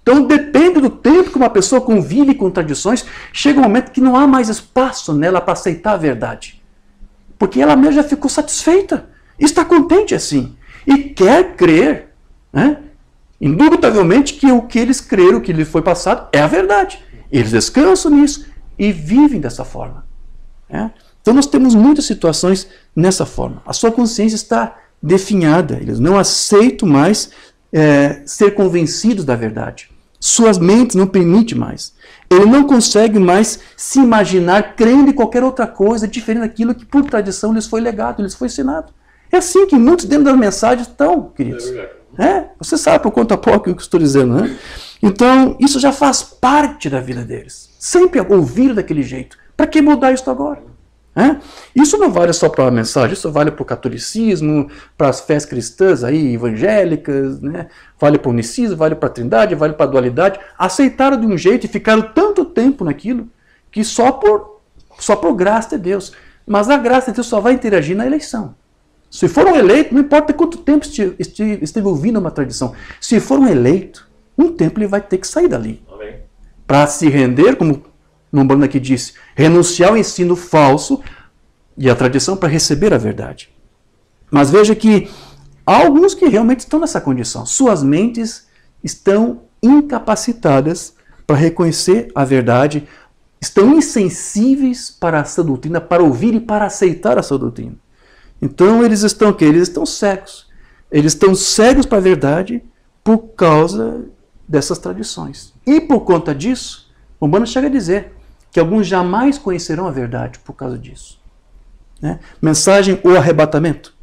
Então depende do tempo que uma pessoa convive com tradições, chega um momento que não há mais espaço nela para aceitar a verdade. Porque ela mesma já ficou satisfeita, está contente assim, e quer crer, né? Indubitavelmente que o que eles creram, o que lhe foi passado, é a verdade. Eles descansam nisso e vivem dessa forma. Né? Então nós temos muitas situações nessa forma. A sua consciência está definhada, eles não aceitam mais ser convencidos da verdade. Suas mentes não permitem mais. Ele não consegue mais se imaginar crendo em qualquer outra coisa diferente daquilo que por tradição lhes foi legado, lhes foi ensinado. É assim que muitos dentro das mensagens estão, queridos. Você sabe por conta própria o que eu estou dizendo, né? Então, isso já faz parte da vida deles. Sempre ouviram daquele jeito. Para que mudar isso agora? Isso não vale só para a mensagem, isso vale para o catolicismo, para as fés cristãs aí, evangélicas, né? Vale para o unicismo, vale para a trindade, vale para a dualidade. Aceitaram de um jeito e ficaram tanto tempo naquilo que só por graça de Deus. Mas a graça de Deus só vai interagir na eleição. Se for um eleito, não importa quanto tempo esteve ouvindo uma tradição. Se for um eleito, um tempo ele vai ter que sair dali. Para se render, como Lombardo aqui disse, renunciar ao ensino falso e à tradição para receber a verdade. Mas veja que há alguns que realmente estão nessa condição. Suas mentes estão incapacitadas para reconhecer a verdade, estão insensíveis para essa doutrina, para ouvir e para aceitar essa doutrina. Então eles estão o quê? Eles estão cegos. Eles estão cegos para a verdade por causa dessas tradições. E por conta disso, o Umbanda chega a dizer que alguns jamais conhecerão a verdade por causa disso. Né? Mensagem O Arrebatamento.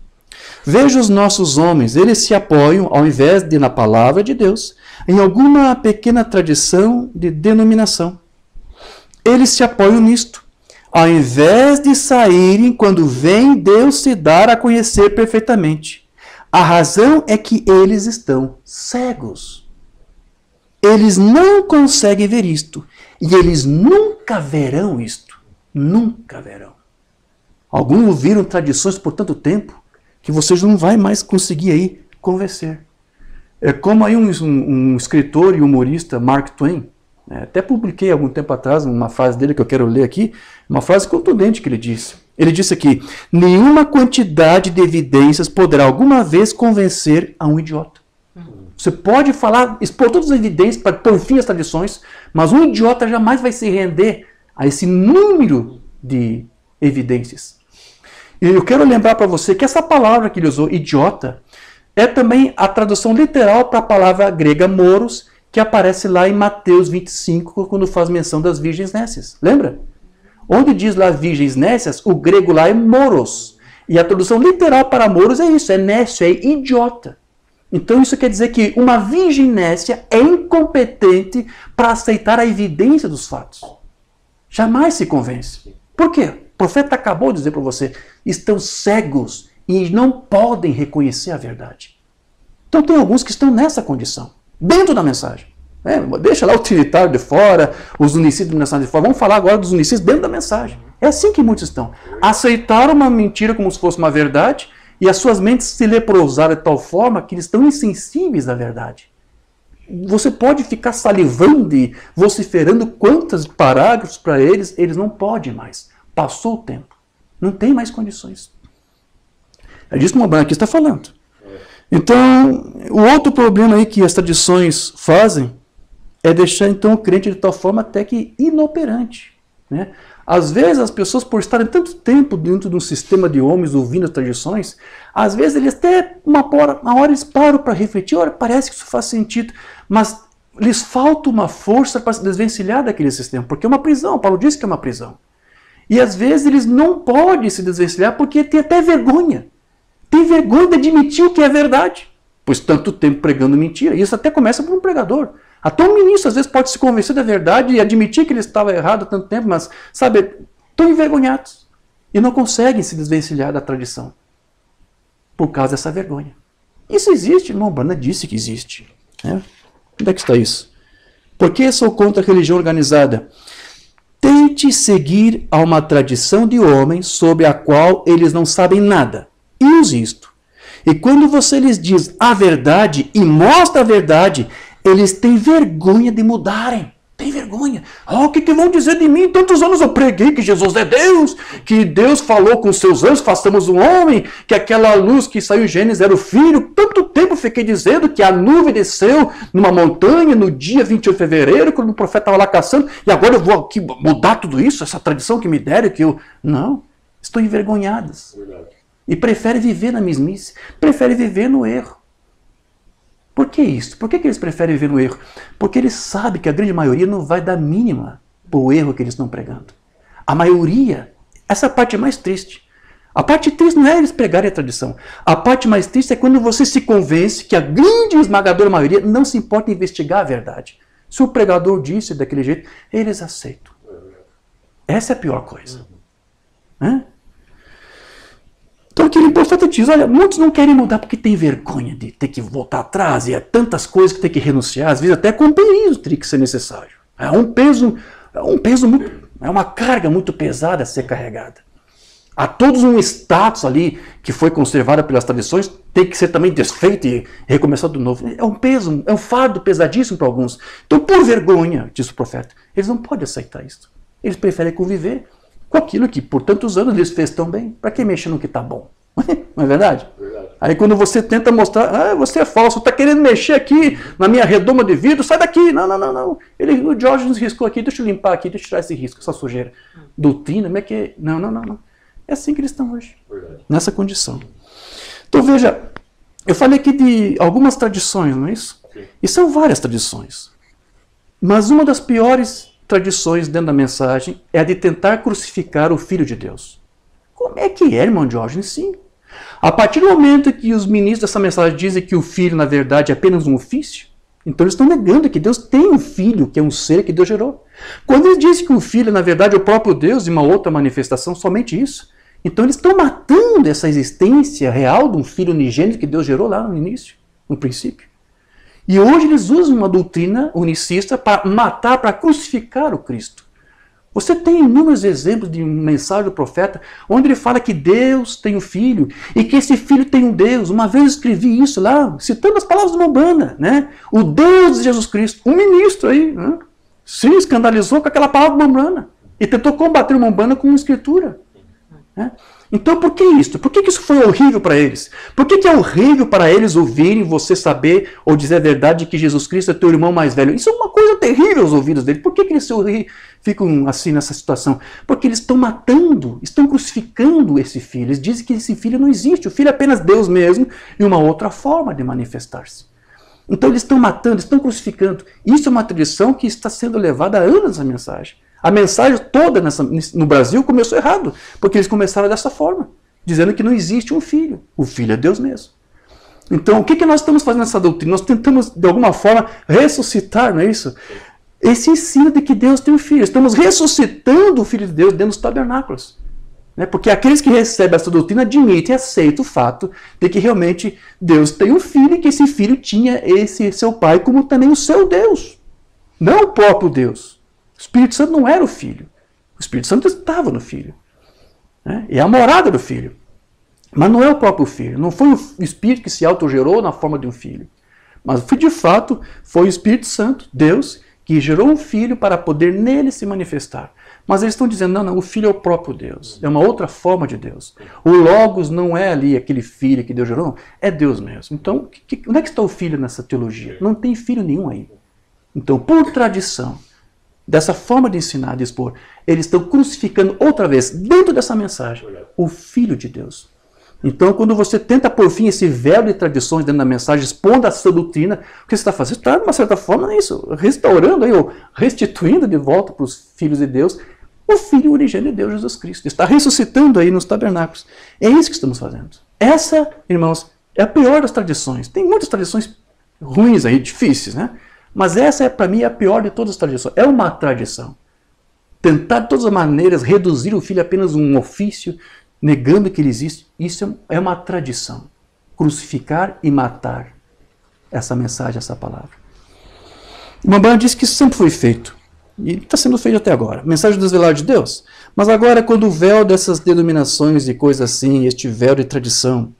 Veja os nossos homens, eles se apoiam, ao invés de na palavra de Deus, em alguma pequena tradição de denominação. Eles se apoiam nisto. Ao invés de saírem quando vem Deus se dar a conhecer perfeitamente. A razão é que eles estão cegos. Eles não conseguem ver isto. E eles nunca verão isto. Nunca verão. Alguns ouviram tradições por tanto tempo que vocês não vão mais conseguir aí convencer. É como aí um escritor e humorista, Mark Twain, até publiquei algum tempo atrás uma frase dele que eu quero ler aqui, uma frase contundente que ele disse. Ele disse aqui: nenhuma quantidade de evidências poderá alguma vez convencer a um idiota. Você pode falar, expor todas as evidências para pôr fim às tradições, mas um idiota jamais vai se render a esse número de evidências. E eu quero lembrar para você que essa palavra que ele usou, idiota, é também a tradução literal para a palavra grega moros, que aparece lá em Mateus 25, quando faz menção das virgens nécias. Lembra? Onde diz lá virgens nécias, o grego lá é moros. E a tradução literal para moros é isso, é nécio, é idiota. Então isso quer dizer que uma virgem nécia é incompetente para aceitar a evidência dos fatos. Jamais se convence. Por quê? O profeta acabou de dizer para você, estão cegos e não podem reconhecer a verdade. Então tem alguns que estão nessa condição. dentro da mensagem. Deixa lá o trinitário de fora, os unicídios da mensagem de fora. Vamos falar agora dos unicídios dentro da mensagem. É assim que muitos estão. Aceitaram uma mentira como se fosse uma verdade e as suas mentes se leprosaram de tal forma que eles estão insensíveis à verdade. Você pode ficar salivando e vociferando quantos parágrafos para eles, eles não podem mais. Passou o tempo. Não tem mais condições. É disso que o Moban aqui está falando. Então, o outro problema aí que as tradições fazem é deixar então o crente de tal forma até que inoperante. Né? Às vezes as pessoas, por estarem tanto tempo dentro de um sistema de homens ouvindo as tradições, às vezes eles até uma hora eles param para refletir, olha, parece que isso faz sentido, mas lhes falta uma força para se desvencilhar daquele sistema, porque é uma prisão, Paulo disse que é uma prisão. E às vezes eles não podem se desvencilhar porque tem até vergonha. Tem vergonha de admitir o que é verdade, pois tanto tempo pregando mentira. Isso até começa por um pregador. Até um ministro às vezes pode se convencer da verdade e admitir que ele estava errado há tanto tempo, mas, sabe, estão envergonhados e não conseguem se desvencilhar da tradição por causa dessa vergonha. Isso existe, irmão Brana disse que existe. Né? Onde é que está isso? Por que sou contra a religião organizada? Tente seguir a uma tradição de homens sobre a qual eles não sabem nada. E use isto. E quando você lhes diz a verdade e mostra a verdade, eles têm vergonha de mudarem. Tem vergonha. O que vão dizer de mim? Tantos anos eu preguei que Jesus é Deus, que Deus falou com seus anjos, façamos um homem, que aquela luz que saiu em Gênesis era o Filho. Tanto tempo eu fiquei dizendo que a nuvem desceu numa montanha no dia 28 de fevereiro, quando o profeta estava lá caçando, e agora eu vou aqui mudar tudo isso, essa tradição que me deram, que eu... Não, estão envergonhadas. Verdade. E prefere viver na mesmice, prefere viver no erro. Por que isso? Por que eles preferem viver no erro? Porque eles sabem que a grande maioria não vai dar mínima para o erro que eles estão pregando. A maioria, essa é a parte mais triste. A parte triste não é eles pregarem a tradição. A parte mais triste é quando você se convence que a grande esmagadora maioria não se importa em investigar a verdade. Se o pregador disse daquele jeito, eles aceitam. Essa é a pior coisa. Então aquele profeta diz, olha, muitos não querem mudar porque tem vergonha de ter que voltar atrás, e é tantas coisas que tem que renunciar, às vezes até companheiros teria que ser necessário. É um peso muito, é uma carga muito pesada a ser carregada. Há todos um status ali que foi conservado pelas tradições, tem que ser também desfeito e recomeçar de novo. É um peso, é um fardo pesadíssimo para alguns. Então, por vergonha, diz o profeta, eles não podem aceitar isso. Eles preferem conviver com aquilo que por tantos anos lhes fez tão bem. Para que mexer no que está bom? Não é verdade? Verdade? Aí quando você tenta mostrar, você é falso, está querendo mexer aqui na minha redoma de vidro, sai daqui. Não. O George nos riscou aqui, deixa eu limpar aqui, deixa eu tirar esse risco, essa sujeira. Doutrina, como é que é? Não. É assim que eles estão hoje. Verdade. Nessa condição. Então veja, eu falei aqui de algumas tradições, não é isso? Sim. E são várias tradições. Mas uma das piores tradições dentro da mensagem é a de tentar crucificar o Filho de Deus. Como é que é, irmão Diógenes? Sim. A partir do momento que os ministros dessa mensagem dizem que o Filho, na verdade, é apenas um ofício, então eles estão negando que Deus tem um Filho, que é um ser que Deus gerou. Quando eles dizem que o Filho, na verdade, é o próprio Deus e uma outra manifestação, somente isso, então eles estão matando essa existência real de um Filho unigênito que Deus gerou lá no início, no princípio. E hoje eles usam uma doutrina unicista para matar, para crucificar o Cristo. Você tem inúmeros exemplos de mensagem do profeta, onde ele fala que Deus tem um filho, e que esse filho tem um Deus. Uma vez eu escrevi isso lá, citando as palavras de Mombana, né? O Deus de Jesus Cristo, um ministro aí, né? Se escandalizou com aquela palavra de Mombana, e tentou combater o Mombana com uma escritura. Né? Então, por que isso? Por que isso foi horrível para eles? Por que é horrível para eles ouvirem você saber ou dizer a verdade que Jesus Cristo é teu irmão mais velho? Isso é uma coisa terrível aos ouvidos deles. Por que eles ficam assim nessa situação? Porque eles estão matando, estão crucificando esse filho. Eles dizem que esse filho não existe. O filho é apenas Deus mesmo e uma outra forma de manifestar-se. Então eles estão matando, estão crucificando. Isso é uma tradição que está sendo levada há anos a mensagem. A mensagem toda no Brasil começou errado, porque eles começaram dessa forma, dizendo que não existe um filho. O filho é Deus mesmo. Então, o que nós estamos fazendo nessa doutrina? Nós tentamos, de alguma forma, ressuscitar, não é isso? Esse ensino de que Deus tem um filho. Estamos ressuscitando o Filho de Deus dentro dos tabernáculos. Né? Porque aqueles que recebem essa doutrina admitem e aceitam o fato de que realmente Deus tem um filho e que esse filho tinha esse seu pai como também o seu Deus. Não o próprio Deus. O Espírito Santo não era o filho. O Espírito Santo estava no filho. Né? É a morada do filho. Mas não é o próprio filho. Não foi o Espírito que se autogerou na forma de um filho. Mas de fato foi o Espírito Santo, Deus, que gerou um filho para poder nele se manifestar. Mas eles estão dizendo, não, o filho é o próprio Deus. É uma outra forma de Deus. O Logos não é ali aquele filho que Deus gerou, não, é Deus mesmo. Então, onde é que está o filho nessa teologia? Não tem filho nenhum aí. Então, por tradição, dessa forma de ensinar, de expor, eles estão crucificando outra vez, dentro dessa mensagem, o Filho de Deus. Então, quando você tenta pôr fim a esse véu de tradições dentro da mensagem, expondo a sua doutrina, o que você está fazendo? Você está, de uma certa forma, isso, restaurando, aí, ou restituindo de volta para os filhos de Deus, o Filho unigênito de Deus, Jesus Cristo. Está ressuscitando aí nos tabernáculos. É isso que estamos fazendo. Essa, irmãos, é a pior das tradições. Tem muitas tradições ruins aí, difíceis, né? Mas essa, para mim, é a pior de todas as tradições. É uma tradição. Tentar, de todas as maneiras, reduzir o Filho a apenas um ofício, negando que ele existe, isso é uma tradição. Crucificar e matar essa mensagem, essa palavra. Umbanda diz que isso sempre foi feito. E está sendo feito até agora. Mensagem desvelada de Deus. Mas agora, quando o véu dessas denominações e coisas assim, este véu de tradição,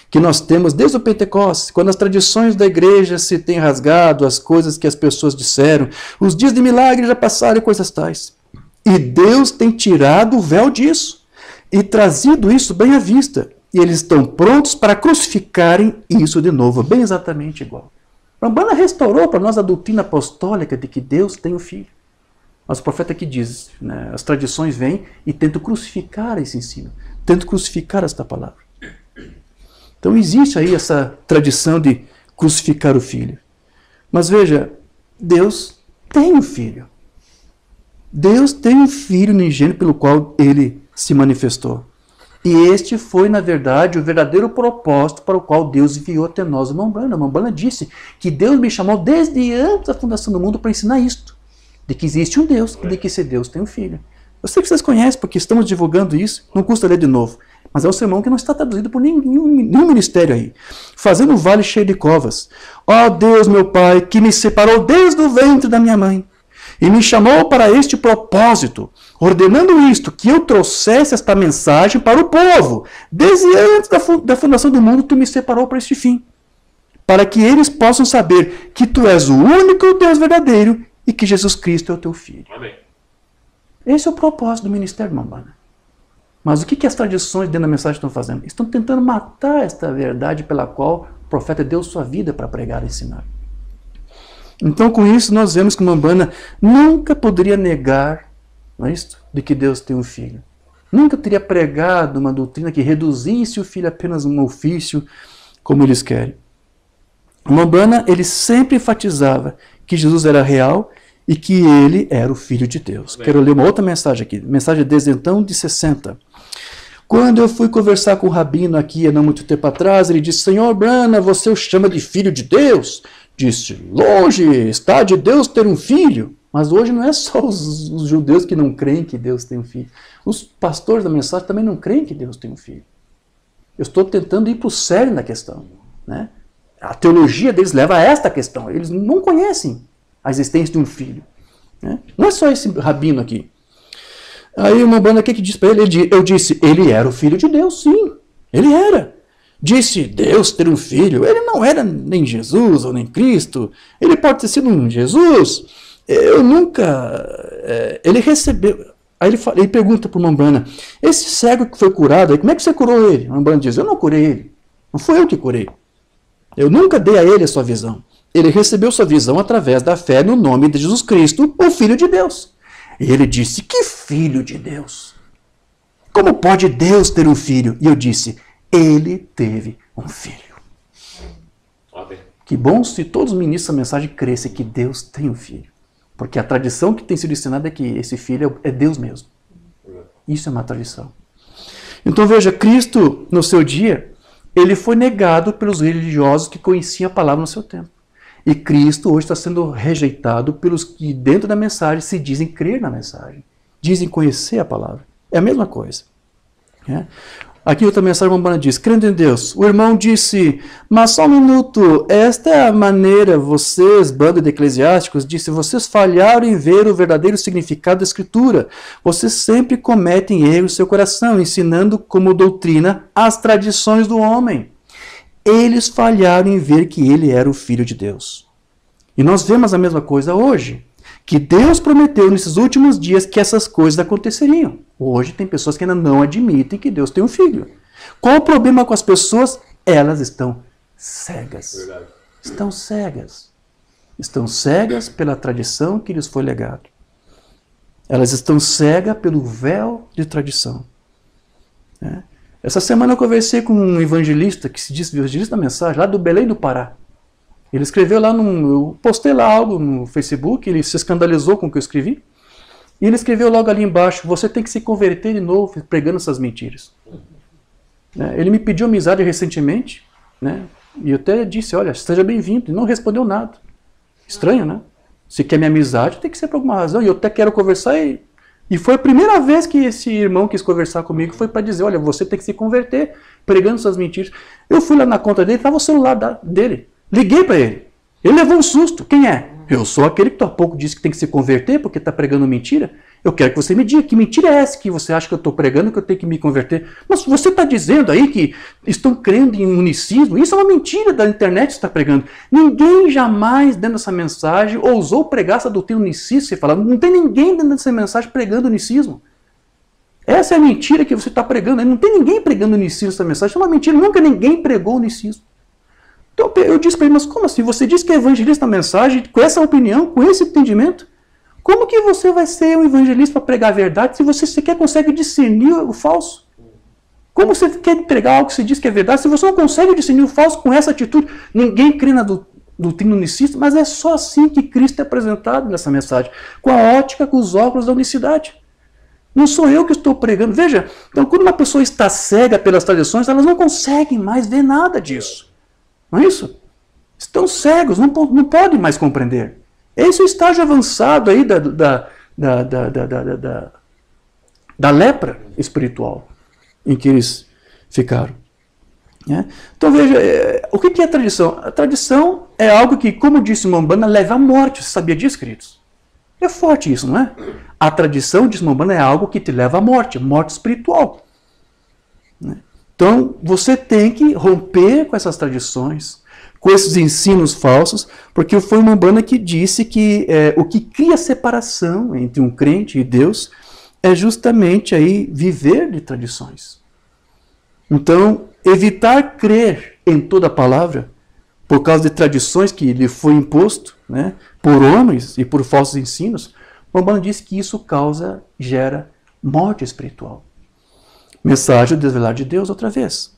que nós temos desde o Pentecostes, quando as tradições da igreja se têm rasgado, as coisas que as pessoas disseram, os dias de milagre já passaram e coisas tais. E Deus tem tirado o véu disso e trazido isso bem à vista. E eles estão prontos para crucificarem isso de novo, bem exatamente igual. Umbanda restaurou para nós a doutrina apostólica de que Deus tem o Filho. Mas o profeta aqui diz, né, as tradições vêm e tentam crucificar esse ensino, tentam crucificar esta palavra. Então existe aí essa tradição de crucificar o Filho. Mas veja, Deus tem um Filho. Deus tem um Filho unigênito pelo qual ele se manifestou. E este foi, na verdade, o verdadeiro propósito para o qual Deus enviou até nós uma Umbanda. A Umbanda disse que Deus me chamou desde antes da fundação do mundo para ensinar isto. De que existe um Deus e de que esse Deus tem um Filho. Eu sei que vocês conhecem, porque estamos divulgando isso, não custa ler de novo. Mas é um sermão que não está traduzido por nenhum ministério aí. Fazendo um vale cheio de covas. Ó Deus, meu Pai, que me separou desde o ventre da minha mãe e me chamou para este propósito, ordenando isto, que eu trouxesse esta mensagem para o povo. Desde antes da fundação do mundo, tu me separou para este fim. Para que eles possam saber que tu és o único Deus verdadeiro e que Jesus Cristo é o teu Filho. Amém. Esse é o propósito do ministério de Umbanda. Mas o que as tradições dentro da mensagem estão fazendo? Estão tentando matar esta verdade pela qual o profeta deu sua vida para pregar e ensinar. Então, com isso, nós vemos que Umbanda nunca poderia negar, não é isso, de que Deus tem um Filho. Nunca teria pregado uma doutrina que reduzisse o Filho a apenas um ofício, como eles querem. Umbanda, ele sempre enfatizava que Jesus era real e que ele era o Filho de Deus. Amém. Quero ler uma outra mensagem aqui, mensagem desde então de 60. Quando eu fui conversar com o Rabino aqui há não muito tempo atrás, ele disse, Senhor Brana, você o chama de Filho de Deus? Disse, longe está de Deus ter um filho. Mas hoje não é só os judeus que não creem que Deus tem um filho. Os pastores da mensagem também não creem que Deus tem um filho. Eu estou tentando ir para o sério na questão. Né? A teologia deles leva a esta questão. Eles não conhecem a existência de um filho. Né? Não é só esse rabino aqui. Aí uma banda aqui que diz para ele, eu disse, ele era o Filho de Deus, sim. Ele era. Disse Deus ter um filho. Ele não era nem Jesus ou nem Cristo. Ele pode ter sido um Jesus. Eu nunca... ele recebeu... Aí ele pergunta para o Umbanda, esse cego que foi curado, como é que você curou ele? O Umbanda diz, eu não curei ele. Não fui eu que curei. Eu nunca dei a ele a sua visão. Ele recebeu sua visão através da fé no nome de Jesus Cristo, o Filho de Deus. E ele disse, que Filho de Deus? Como pode Deus ter um filho? E eu disse, ele teve um filho. Amém. Que bom se todos os ministros da mensagem crescem que Deus tem um filho. Porque a tradição que tem sido ensinada é que esse filho é Deus mesmo. Isso é uma tradição. Então veja, Cristo, no seu dia, ele foi negado pelos religiosos que conheciam a palavra no seu tempo. E Cristo hoje está sendo rejeitado pelos que dentro da mensagem se dizem crer na mensagem. Dizem conhecer a palavra. É a mesma coisa. É. Aqui outra mensagem umbanda diz, crendo em Deus. O irmão disse, mas só um minuto, esta é a maneira, vocês, bando de eclesiásticos, disse, vocês falharam em ver o verdadeiro significado da Escritura. Vocês sempre cometem erros em seu coração, ensinando como doutrina as tradições do homem. Eles falharam em ver que ele era o Filho de Deus. E nós vemos a mesma coisa hoje, que Deus prometeu nesses últimos dias que essas coisas aconteceriam. Hoje tem pessoas que ainda não admitem que Deus tem um filho. Qual o problema com as pessoas? Elas estão cegas. Verdade. Estão cegas. Estão cegas pela tradição que lhes foi legado. Elas estão cegas pelo véu de tradição. É. Essa semana eu conversei com um evangelista, que se diz evangelista da mensagem, lá do Belém do Pará. Ele escreveu lá, eu postei lá algo no Facebook, ele se escandalizou com o que eu escrevi. E ele escreveu logo ali embaixo, você tem que se converter de novo pregando essas mentiras. Ele me pediu amizade recentemente, né? E eu até disse, olha, seja bem-vindo. E não respondeu nada. Estranho, né? Se quer minha amizade, tem que ser por alguma razão. E eu até quero conversar. E foi a primeira vez que esse irmão quis conversar comigo, foi para dizer, olha, você tem que se converter pregando essas mentiras. Eu fui lá na conta dele, estava o celular dele. Liguei para ele. Ele levou um susto. Quem é? Eu sou aquele que há pouco disse que tem que se converter porque está pregando mentira. Eu quero que você me diga que mentira é essa que você acha que eu estou pregando, que eu tenho que me converter. Mas você está dizendo aí que estão crendo em unicismo. Isso é uma mentira da internet que você está pregando. Ninguém jamais dentro dessa mensagem ousou pregar essa doutrina unicista. Você fala, não tem ninguém dentro dessa mensagem pregando unicismo. Essa é a mentira que você está pregando. Não tem ninguém pregando unicismo nessa mensagem. Isso é uma mentira. Nunca ninguém pregou unicismo. Então eu disse para ele, mas como assim? Você disse que é evangelista na mensagem, com essa opinião, com esse entendimento? Como que você vai ser um evangelista para pregar a verdade se você sequer consegue discernir o falso? Como você quer pregar algo que você diz que é verdade se você não consegue discernir o falso com essa atitude? Ninguém crê na doutrina unicista, mas é só assim que Cristo é apresentado nessa mensagem, com a ótica, com os óculos da unicidade. Não sou eu que estou pregando. Veja, então quando uma pessoa está cega pelas tradições, elas não conseguem mais ver nada disso. Não é isso? Estão cegos, não podem mais compreender. Esse é o estágio avançado aí da lepra espiritual em que eles ficaram. Né? Então veja, o que é a tradição? A tradição é algo que, como disse Umbanda, leva à morte. Você sabia disso, queridos? É forte isso, não é? A tradição, diz Umbanda, é algo que te leva à morte, morte espiritual. Né? Então, você tem que romper com essas tradições, com esses ensinos falsos, porque foi uma Umbanda que disse que o que cria separação entre um crente e Deus é justamente aí viver de tradições. Então, evitar crer em toda a palavra, por causa de tradições que lhe foi imposto, né, por homens e por falsos ensinos, a Umbanda diz que isso gera morte espiritual. Mensagem do desvelar de Deus outra vez.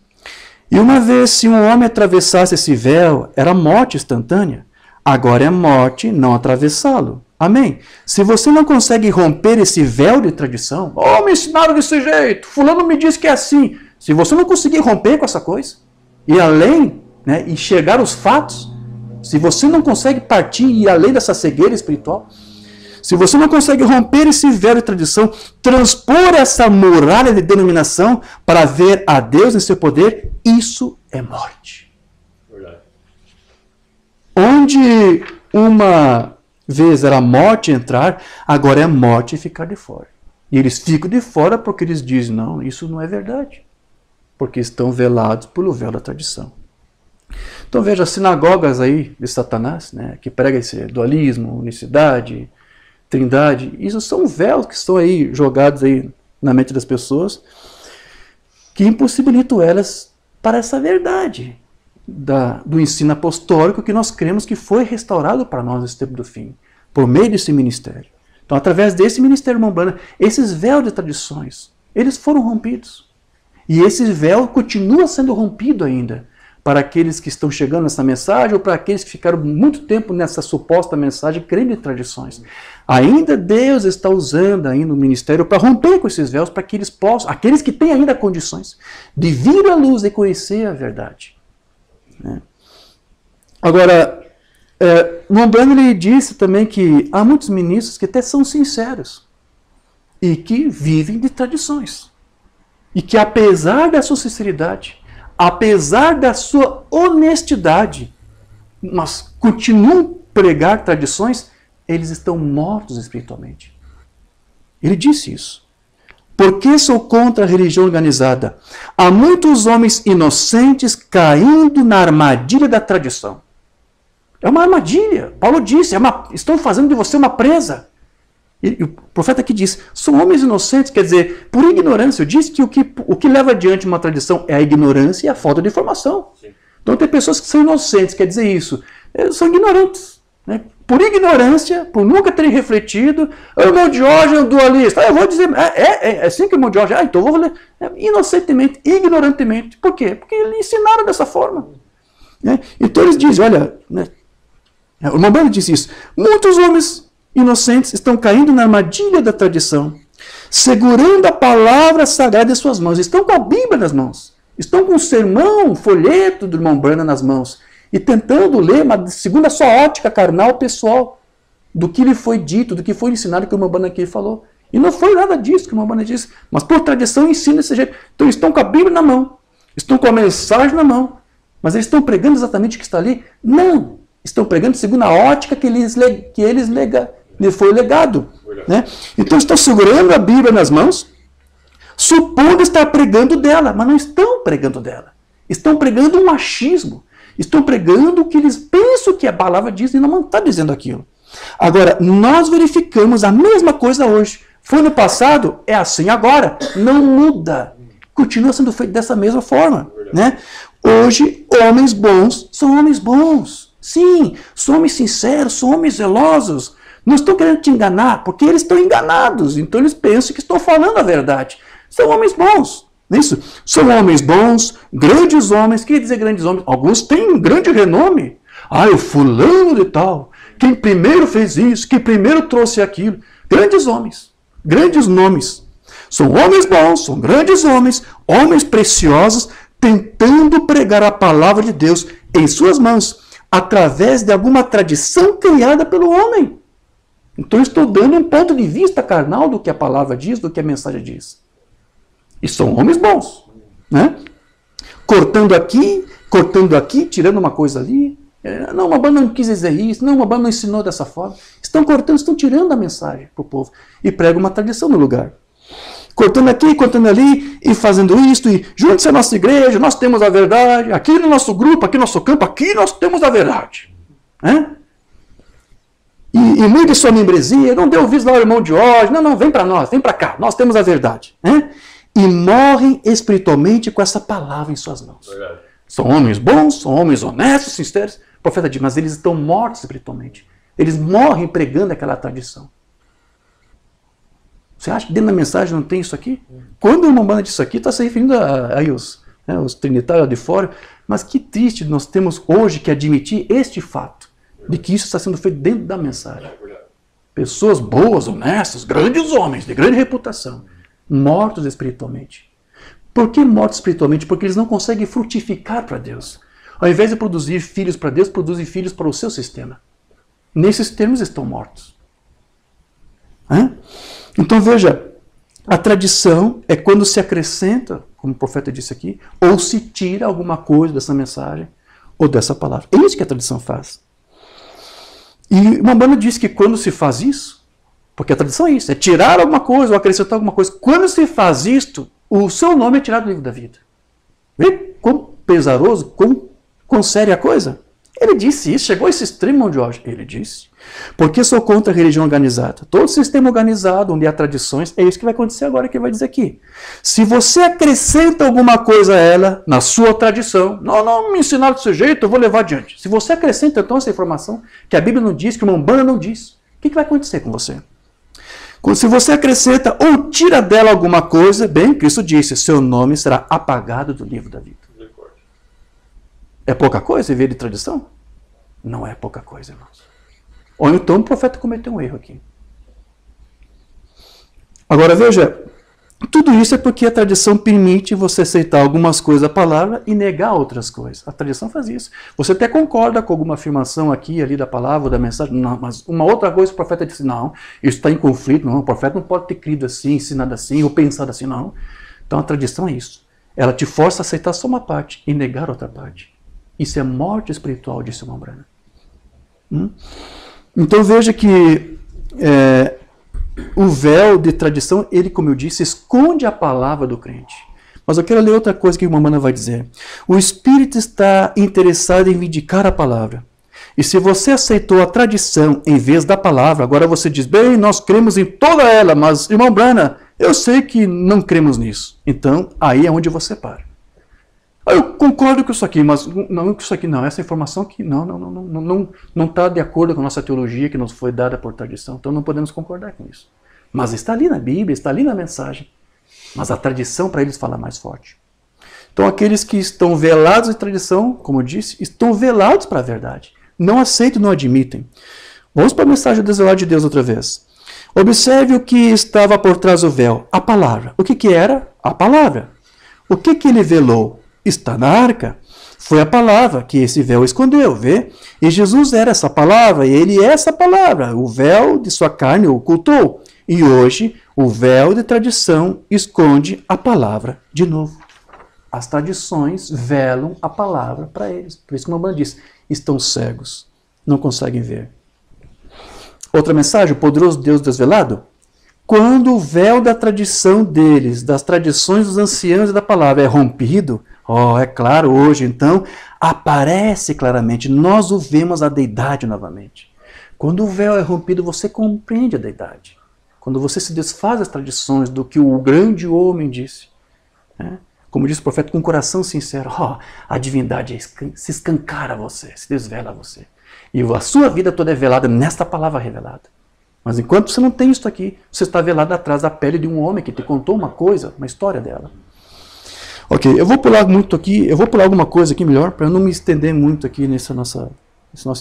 E uma vez, se um homem atravessasse esse véu, era morte instantânea. Agora é morte não atravessá-lo. Amém? Se você não consegue romper esse véu de tradição, me ensinaram desse jeito, fulano me disse que é assim. Se você não conseguir romper com essa coisa, e além, né, e chegar aos fatos, se você não consegue partir e ir além dessa cegueira espiritual, se você não consegue romper esse véu de tradição, transpor essa muralha de denominação para ver a Deus em seu poder, isso é morte. Verdade. Onde uma vez era morte entrar, agora é morte ficar de fora. E eles ficam de fora porque eles dizem, não, isso não é verdade. Porque estão velados pelo véu da tradição. Então veja, as sinagogas aí de Satanás, né, que prega esse dualismo, unicidade, trindade, isso são véus que estão aí jogados aí na mente das pessoas, que impossibilitam elas para essa verdade do ensino apostólico que nós cremos que foi restaurado para nós nesse tempo do fim, por meio desse ministério. Então, através desse ministério Umbanda, esses véus de tradições, eles foram rompidos. E esse véu continua sendo rompido ainda, para aqueles que estão chegando nessa mensagem ou para aqueles que ficaram muito tempo nessa suposta mensagem crendo em tradições. Ainda Deus está usando ainda o ministério para romper com esses véus, para que eles possam, aqueles que têm ainda condições de vir à luz e conhecer a verdade. Né? Agora, no Umbanda ele disse também que há muitos ministros que até são sinceros e que vivem de tradições. E que apesar da sua sinceridade, apesar da sua honestidade, mas continuam a pregar tradições, eles estão mortos espiritualmente. Ele disse isso. Por que sou contra a religião organizada? Há muitos homens inocentes caindo na armadilha da tradição. É uma armadilha. Paulo disse, estão fazendo de você uma presa. E o profeta aqui diz, são homens inocentes, quer dizer, por ignorância. Eu disse que o que leva adiante uma tradição é a ignorância e a falta de informação. Sim. Então tem pessoas que são inocentes, quer dizer isso, são ignorantes. Né? Por ignorância, por nunca terem refletido, o irmão Diógenes é um dualista. Eu vou dizer, é assim que o irmão Diógenes, então eu vou ler. Inocentemente, ignorantemente. Por quê? Porque eles ensinaram dessa forma. Né? Então eles dizem, olha, né? O irmão Branham disse isso, muitos homens inocentes estão caindo na armadilha da tradição, segurando a palavra sagrada em suas mãos, estão com a Bíblia nas mãos, estão com o sermão, o folheto do irmão Branham nas mãos, e tentando ler, mas segundo a sua ótica carnal pessoal, do que lhe foi dito, do que foi ensinado que o irmão Branham aqui falou. E não foi nada disso que o irmão Branham disse, mas por tradição ensina desse jeito. Então estão com a Bíblia na mão, estão com a mensagem na mão, mas eles estão pregando exatamente o que está ali? Não! Estão pregando segundo a ótica que lhe foi legado. Né? Então estão segurando a Bíblia nas mãos, supondo estar pregando dela, mas não estão pregando dela. Estão pregando um machismo. Estão pregando o que eles pensam que a palavra diz e não está dizendo aquilo. Agora, nós verificamos a mesma coisa hoje. Foi no passado, é assim agora. Não muda. Continua sendo feito dessa mesma forma. Né? Hoje, homens bons são homens bons. Sim, são homens sinceros, são homens zelosos. Não estão querendo te enganar, porque eles estão enganados. Então eles pensam que estão falando a verdade. São homens bons. Não é isso? São homens bons, grandes homens. Quer dizer grandes homens? Alguns têm um grande renome. O fulano de tal, quem primeiro fez isso, quem primeiro trouxe aquilo. Grandes homens, grandes nomes. São homens bons, são grandes homens, homens preciosos, tentando pregar a palavra de Deus em suas mãos, através de alguma tradição criada pelo homem. Então eu estou dando um ponto de vista carnal do que a palavra diz, do que a mensagem diz. E são homens bons. Né? Cortando aqui, tirando uma coisa ali. Não, uma banda não quis dizer isso, não, uma banda não ensinou dessa forma. Estão cortando, estão tirando a mensagem para o povo. E pregam uma tradição no lugar. Cortando aqui, cortando ali, e fazendo isto, e junte-se à nossa igreja, nós temos a verdade, aqui no nosso grupo, aqui no nosso campo, aqui nós temos a verdade. Né? E mude sua membresia, não dê ouvidos lá ao irmão de hoje, não, vem para nós, vem para cá, nós temos a verdade. Né? E morrem espiritualmente com essa palavra em suas mãos. Verdade. São homens bons, são homens honestos, sinceros. O profeta diz, mas eles estão mortos espiritualmente. Eles morrem pregando aquela tradição. Você acha que dentro da mensagem não tem isso aqui? Quando o irmão Branham disse isso aqui, está se referindo a os trinitários de fora. Mas que triste nós temos hoje que admitir este fato, de que isso está sendo feito dentro da mensagem. Pessoas boas, honestas, grandes homens, de grande reputação, mortos espiritualmente. Por que mortos espiritualmente? Porque eles não conseguem frutificar para Deus. Ao invés de produzir filhos para Deus, produzem filhos para o seu sistema. Nesses termos estão mortos. Então veja, a tradição é quando se acrescenta, como o profeta disse aqui, ou se tira alguma coisa dessa mensagem ou dessa palavra. É isso que a tradição faz. E uma banda diz que quando se faz isso, porque a tradição é isso, é tirar alguma coisa ou acrescentar alguma coisa. Quando se faz isto, o seu nome é tirado do livro da vida. Vê quão pesaroso, quão séria a coisa? Ele disse isso, chegou a esse extremo de hoje. Ele disse, porque sou contra a religião organizada. Todo sistema organizado, onde há tradições, é isso que vai acontecer agora, que ele vai dizer aqui. Se você acrescenta alguma coisa a ela, na sua tradição, não me ensinaram desse jeito, eu vou levar adiante. Se você acrescenta então essa informação, que a Bíblia não diz, que o Umbanda não diz, o que vai acontecer com você? Se você acrescenta ou tira dela alguma coisa, bem, Cristo disse, seu nome será apagado do livro da vida. É pouca coisa viver de tradição? Não é pouca coisa, irmãos. Ou então o profeta cometeu um erro aqui. Agora veja, tudo isso é porque a tradição permite você aceitar algumas coisas da palavra e negar outras coisas. A tradição faz isso. Você até concorda com alguma afirmação aqui e ali da palavra ou da mensagem, não, mas uma outra coisa o profeta disse, não, isso está em conflito, não, o profeta não pode ter crido assim, ensinado assim ou pensado assim, não. Então a tradição é isso. Ela te força a aceitar só uma parte e negar outra parte. Isso é morte espiritual, disse o irmão Branham. Então veja que o véu de tradição, ele, como eu disse, esconde a palavra do crente. Mas eu quero ler outra coisa que o irmão Branham vai dizer. O Espírito está interessado em vindicar a palavra. E se você aceitou a tradição em vez da palavra, agora você diz, bem, nós cremos em toda ela, mas, irmão Branham, eu sei que não cremos nisso. Então, aí é onde você para. Eu concordo com isso aqui, mas não com isso aqui não. Essa informação que não está de acordo com a nossa teologia que nos foi dada por tradição. Então não podemos concordar com isso. Mas está ali na Bíblia, está ali na mensagem. Mas a tradição para eles fala mais forte. Então aqueles que estão velados em tradição, como eu disse, estão velados para a verdade. Não aceitam, não admitem. Vamos para a mensagem do desvelado de Deus outra vez. Observe o que estava por trás do véu. A palavra. O que era? A palavra. O que ele velou? Está na arca. Foi a palavra que esse véu escondeu, vê? E Jesus era essa palavra, e ele é essa palavra. O véu de sua carne o ocultou. E hoje, o véu de tradição esconde a palavra de novo. As tradições velam a palavra para eles. Por isso que o Mamãe diz, estão cegos, não conseguem ver. Outra mensagem, o poderoso Deus desvelado. Quando o véu da tradição deles, das tradições dos anciãos e da palavra é rompido, é claro, hoje então, aparece claramente, nós o vemos a deidade novamente. Quando o véu é rompido, você compreende a deidade. Quando você se desfaz das tradições do que o grande homem disse, como diz o profeta, com um coração sincero, a divindade se escancara a você, se desvela a você. E a sua vida toda é velada nesta palavra revelada. Mas enquanto você não tem isso aqui, você está velado atrás da pele de um homem que te contou uma coisa, uma história dela. Ok, eu vou pular muito aqui, eu vou pular alguma coisa aqui melhor, para eu não me estender muito aqui nesse nosso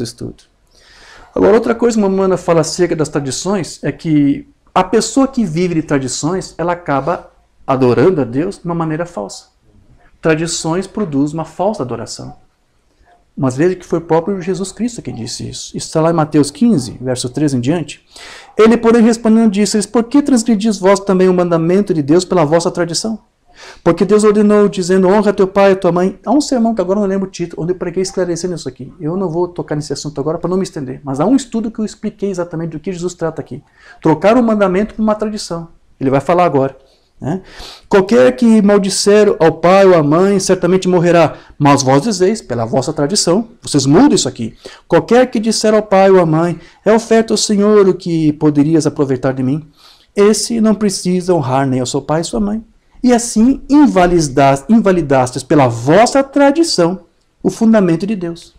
estudo. Agora, outra coisa que uma Mamãe fala acerca das tradições é que a pessoa que vive de tradições, ela acaba adorando a Deus de uma maneira falsa. Tradições produzem uma falsa adoração. Mas veja que foi o próprio Jesus Cristo que disse isso. Isso está lá em Mateus 15, verso 13 em diante. Ele, porém, respondendo, disse-lhes, por que transgredis vós também o mandamento de Deus pela vossa tradição? Porque Deus ordenou, dizendo, honra teu pai e tua mãe. Há um sermão que agora não lembro o título, onde eu preguei esclarecendo isso aqui. Eu não vou tocar nesse assunto agora para não me estender. Mas há um estudo que eu expliquei exatamente do que Jesus trata aqui. Trocar o mandamento por uma tradição. Ele vai falar agora. Qualquer que maldisser ao pai ou à mãe certamente morrerá, mas vós dizeis, pela vossa tradição, vocês mudam isso aqui, qualquer que disser ao pai ou à mãe, é oferta ao Senhor o que poderias aproveitar de mim, esse não precisa honrar nem ao seu pai e sua mãe, e assim invalidastes pela vossa tradição o fundamento de Deus.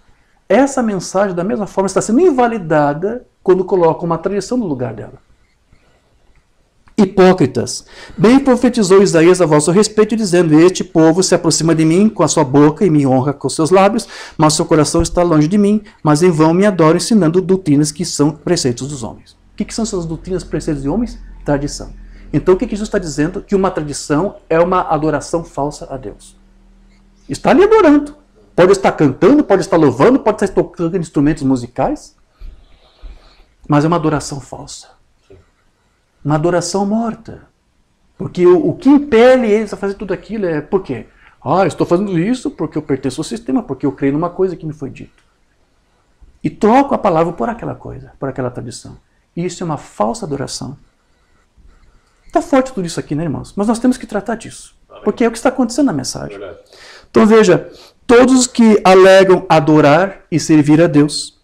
Essa mensagem da mesma forma está sendo invalidada quando colocam uma tradição no lugar dela. Hipócritas, bem profetizou Isaías a vosso respeito, dizendo, este povo se aproxima de mim com a sua boca e me honra com os seus lábios, mas seu coração está longe de mim, mas em vão me adoram, ensinando doutrinas que são preceitos dos homens. O que são essas doutrinas, preceitos de homens? Tradição. Então o que Jesus está dizendo? Que uma tradição é uma adoração falsa a Deus. Está ali adorando. Pode estar cantando, pode estar louvando, pode estar tocando instrumentos musicais, mas é uma adoração falsa. Uma adoração morta. Porque o que impele eles a fazer tudo aquilo é por quê? Estou fazendo isso porque eu pertenço ao sistema, porque eu creio numa coisa que me foi dito. E troco a palavra por aquela coisa, por aquela tradição. E isso é uma falsa adoração. Está forte tudo isso aqui, né, irmãos? Mas nós temos que tratar disso. Porque é o que está acontecendo na mensagem. Então veja, todos os que alegam adorar e servir a Deus,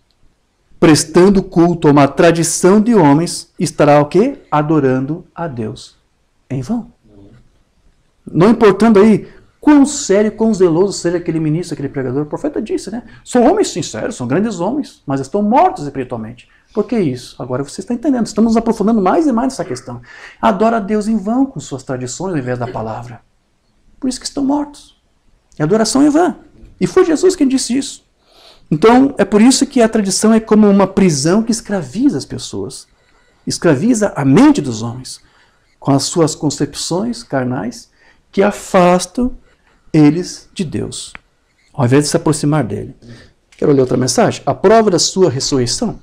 prestando culto a uma tradição de homens, estará o quê? Adorando a Deus em vão. Não importando aí quão sério, quão zeloso seja aquele ministro, aquele pregador, o profeta disse, né? São homens sinceros, são grandes homens, mas estão mortos espiritualmente. Por que isso? Agora você está entendendo. Estamos nos aprofundando mais e mais nessa questão. Adora a Deus em vão com suas tradições ao invés da palavra. Por isso que estão mortos. É adoração em vão. E foi Jesus quem disse isso. Então, é por isso que a tradição é como uma prisão que escraviza as pessoas. Escraviza a mente dos homens com as suas concepções carnais que afastam eles de Deus, ao invés de se aproximar dele. Quero ler outra mensagem? A prova da sua ressurreição.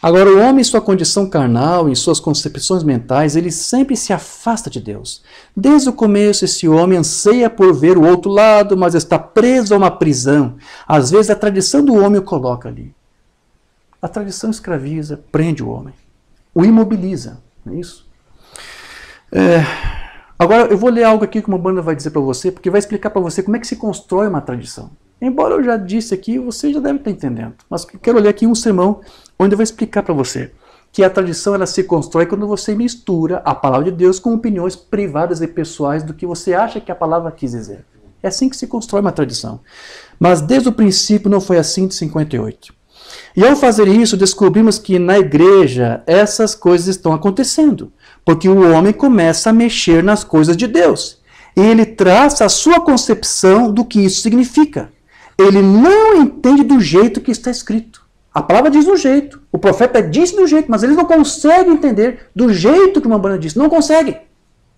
Agora, o homem em sua condição carnal, em suas concepções mentais, ele sempre se afasta de Deus. Desde o começo, esse homem anseia por ver o outro lado, mas está preso a uma prisão. Às vezes, a tradição do homem o coloca ali. A tradição escraviza, prende o homem, o imobiliza. Não é isso? Agora, eu vou ler algo aqui que uma banda vai dizer para você, porque vai explicar para você como é que se constrói uma tradição. Embora eu já disse aqui, você já deve estar entendendo. Mas eu quero ler aqui um sermão onde eu vou explicar para você que a tradição ela se constrói quando você mistura a palavra de Deus com opiniões privadas e pessoais do que você acha que a palavra quis dizer. É assim que se constrói uma tradição. Mas desde o princípio não foi assim de 58. E ao fazer isso, descobrimos que na igreja essas coisas estão acontecendo. Porque o homem começa a mexer nas coisas de Deus. E ele traça a sua concepção do que isso significa. Ele não entende do jeito que está escrito. A palavra diz do jeito. O profeta disse do jeito, mas eles não conseguem entender do jeito que uma banda disse. Não conseguem.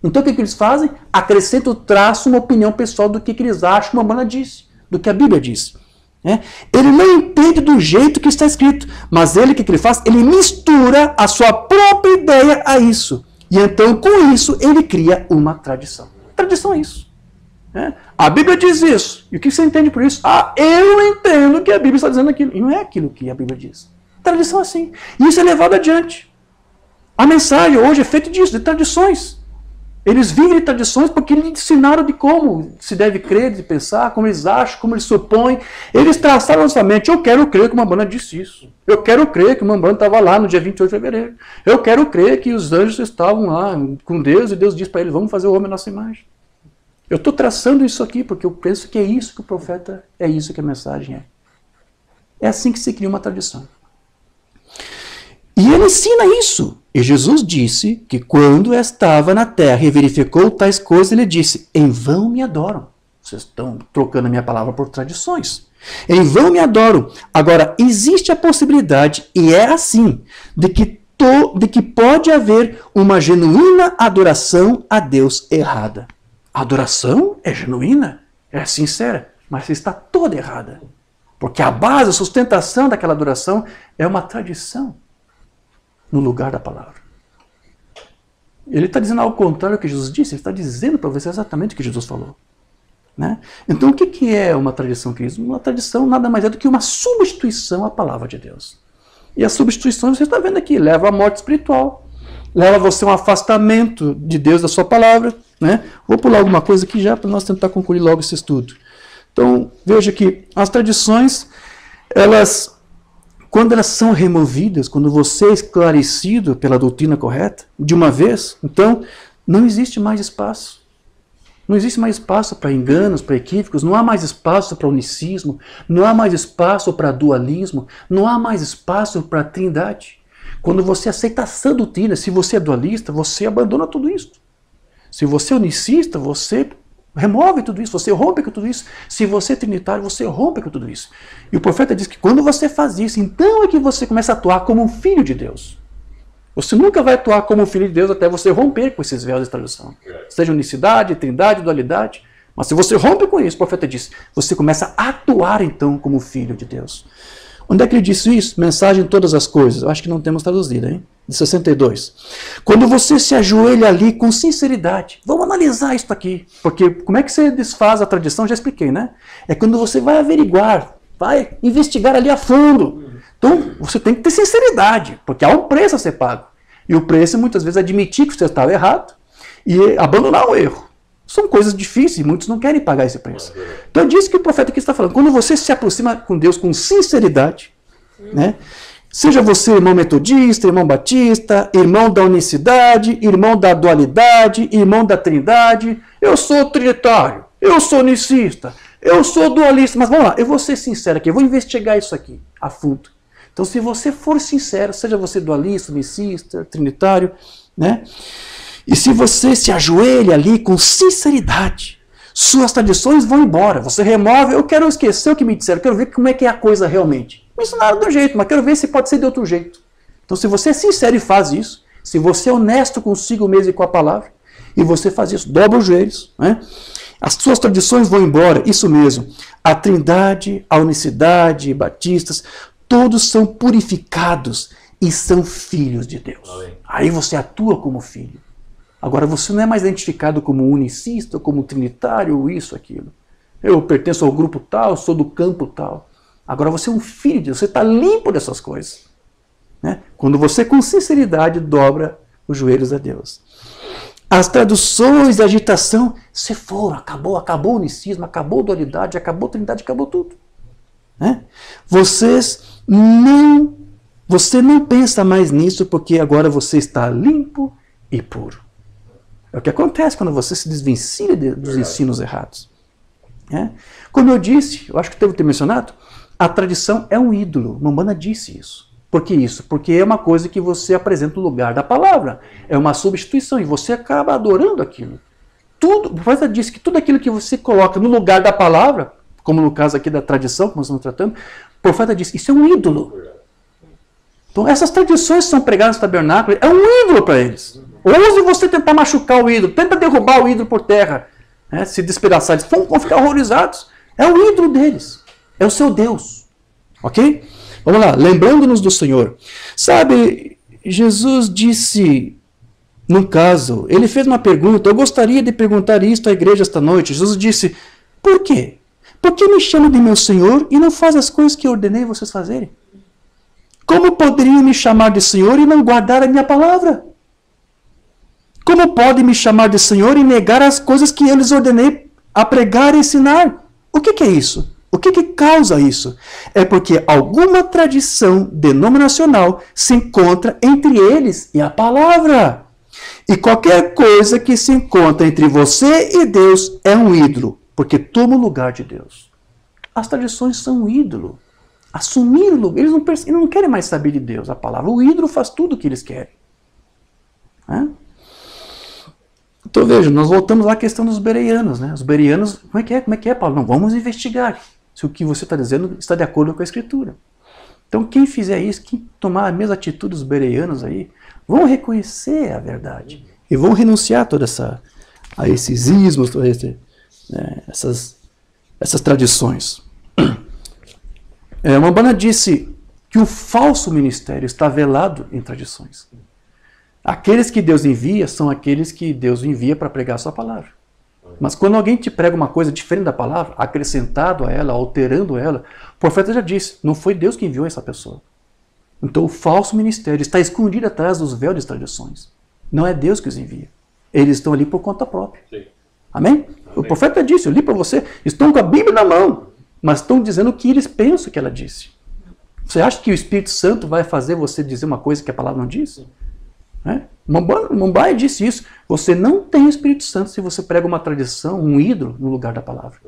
Então o que eles fazem? Acrescentam o traço, uma opinião pessoal do que eles acham que uma banda disse, do que a Bíblia diz. Ele não entende do jeito que está escrito, mas ele, o que ele faz? Ele mistura a sua própria ideia a isso. E então, com isso, ele cria uma tradição. Tradição é isso. A Bíblia diz isso. E o que você entende por isso? Eu entendo que a Bíblia está dizendo aquilo. E não é aquilo que a Bíblia diz. Tradição é assim. E isso é levado adiante. A mensagem hoje é feita disso, de tradições. Eles vivem de tradições porque eles ensinaram de como se deve crer, de pensar, como eles acham, como eles supõem. Eles traçaram na sua mente, eu quero crer que uma banda disse isso. Eu quero crer que uma banda estava lá no dia 28 de fevereiro. Eu quero crer que os anjos estavam lá com Deus e Deus disse para eles, vamos fazer o homem à nossa imagem. Eu estou traçando isso aqui porque eu penso que é isso que o profeta, é isso que a mensagem é. É assim que se cria uma tradição. E ele ensina isso. E Jesus disse que quando estava na terra e verificou tais coisas, ele disse, em vão me adoram. Vocês estão trocando a minha palavra por tradições. Em vão me adoram. Agora, existe a possibilidade, e é assim, de que pode haver uma genuína adoração a Deus errada. A adoração é genuína, é sincera, mas está toda errada. Porque a base, a sustentação daquela adoração é uma tradição no lugar da palavra. Ele está dizendo ao contrário do que Jesus disse, ele está dizendo para você exatamente o que Jesus falou. Então, o que é uma tradição, queridos? Uma tradição nada mais é do que uma substituição à palavra de Deus. E a substituição, você está vendo aqui, leva à morte espiritual, leva você a um afastamento de Deus da sua palavra. Vou pular alguma coisa aqui já para nós tentar concluir logo esse estudo. Então, veja que as tradições, quando elas são removidas, quando você é esclarecido pela doutrina correta, de uma vez, então não existe mais espaço. Não existe mais espaço para enganos, para equívocos, não há mais espaço para unicismo, não há mais espaço para dualismo, não há mais espaço para trindade. Quando você aceita essa doutrina, se você é dualista, você abandona tudo isso. Se você é unicista, você remove tudo isso, você rompe com tudo isso. Se você é trinitário, você rompe com tudo isso. E o profeta diz que quando você faz isso, então é que você começa a atuar como um filho de Deus. Você nunca vai atuar como um filho de Deus até você romper com esses véus de tradução. Seja unicidade, trindade, dualidade. Mas se você rompe com isso, o profeta diz, você começa a atuar então como filho de Deus. Onde é que ele disse isso? Mensagem em todas as coisas. Eu acho que não temos traduzido, hein? De 62. Quando você se ajoelha ali com sinceridade. Vamos analisar isso aqui. Porque como é que você desfaz a tradição? Já expliquei, né? É quando você vai averiguar, vai investigar ali a fundo. Então, você tem que ter sinceridade, porque há um preço a ser pago. E o preço, muitas vezes, é admitir que você estava errado e abandonar o erro. São coisas difíceis, muitos não querem pagar esse preço. Então, é disso que o profeta aqui está falando. Quando você se aproxima com Deus com sinceridade, seja você irmão metodista, irmão batista, irmão da unicidade, irmão da dualidade, irmão da trindade, eu sou trinitário, eu sou unicista, eu sou dualista, mas vamos lá, eu vou ser sincero aqui, eu vou investigar isso aqui a fundo. Então, se você for sincero, seja você dualista, unicista, trinitário, e se você se ajoelha ali com sinceridade, suas tradições vão embora. Você remove, eu quero esquecer o que me disseram, eu quero ver como é que é a coisa realmente. Me ensinaram de um jeito, mas quero ver se pode ser de outro jeito. Então, se você é sincero e faz isso, se você é honesto consigo mesmo e com a palavra, e você faz isso, dobra os joelhos, as suas tradições vão embora, isso mesmo. A trindade, a unicidade, batistas, todos são purificados e são filhos de Deus. Amém. Aí você atua como filho. Agora você não é mais identificado como unicista, como trinitário, isso, aquilo. Eu pertenço ao grupo tal, sou do campo tal. Agora você é um filho de Deus, você está limpo dessas coisas. Né? Quando você com sinceridade dobra os joelhos a Deus. As traduções de agitação se foram, acabou o unicismo, acabou a dualidade, acabou a trindade, acabou tudo. Né? Você não pensa mais nisso porque agora você está limpo e puro. É o que acontece quando você se desvencilha dos ensinos errados. Né? Como eu disse, eu acho que devo ter mencionado, a tradição é um ídolo. Umbanda disse isso. Por que isso? Porque é uma coisa que você apresenta no lugar da palavra. É uma substituição e você acaba adorando aquilo. O profeta disse que tudo aquilo que você coloca no lugar da palavra, como no caso aqui da tradição, como nós estamos tratando, o profeta disse, isso é um ídolo. Então essas tradições que são pregadas no tabernáculo, é um ídolo para eles. Ouse você tentar machucar o ídolo, tenta derrubar o ídolo por terra, né, se despedaçar, eles vão ficar horrorizados. É o ídolo deles, é o seu Deus. Ok? Vamos lá, lembrando-nos do Senhor. Sabe, Jesus disse, num caso, ele fez uma pergunta, eu gostaria de perguntar isto à igreja esta noite. Jesus disse, por quê? Por que me chama de meu Senhor e não faz as coisas que eu ordenei vocês fazerem? Como poderiam me chamar de Senhor e não guardar a minha palavra? Como podem me chamar de Senhor e negar as coisas que eu lhes ordenei a pregar e ensinar? O que é isso? O que causa isso? É porque alguma tradição denominacional se encontra entre eles e a palavra. E qualquer coisa que se encontra entre você e Deus é um ídolo, porque toma o lugar de Deus. As tradições são um ídolo. Assumir o lugar. Eles não querem mais saber de Deus, a palavra. O ídolo faz tudo o que eles querem. Então veja, nós voltamos lá à questão dos bereanos. Né? Os bereanos, como é que é, Paulo? Não, vamos investigar se o que você está dizendo está de acordo com a Escritura. Então quem fizer isso, quem tomar a mesma atitude dos bereanos aí, vão reconhecer a verdade. E vão renunciar a esses ismos, essas tradições. Uma Umbanda disse que o falso ministério está velado em tradições. Aqueles que Deus envia são aqueles que Deus envia para pregar a sua palavra. Mas quando alguém te prega uma coisa diferente da palavra, acrescentado a ela, alterando ela, o profeta já disse, não foi Deus que enviou essa pessoa. Então o falso ministério está escondido atrás dos véus das tradições. Não é Deus que os envia. Eles estão ali por conta própria. Sim. Amém? O profeta disse, eu li para você, estão com a Bíblia na mão, mas estão dizendo o que eles pensam que ela disse. Você acha que o Espírito Santo vai fazer você dizer uma coisa que a palavra não diz? Mumbai disse isso. Você não tem o Espírito Santo se você prega uma tradição, um ídolo, no lugar da palavra.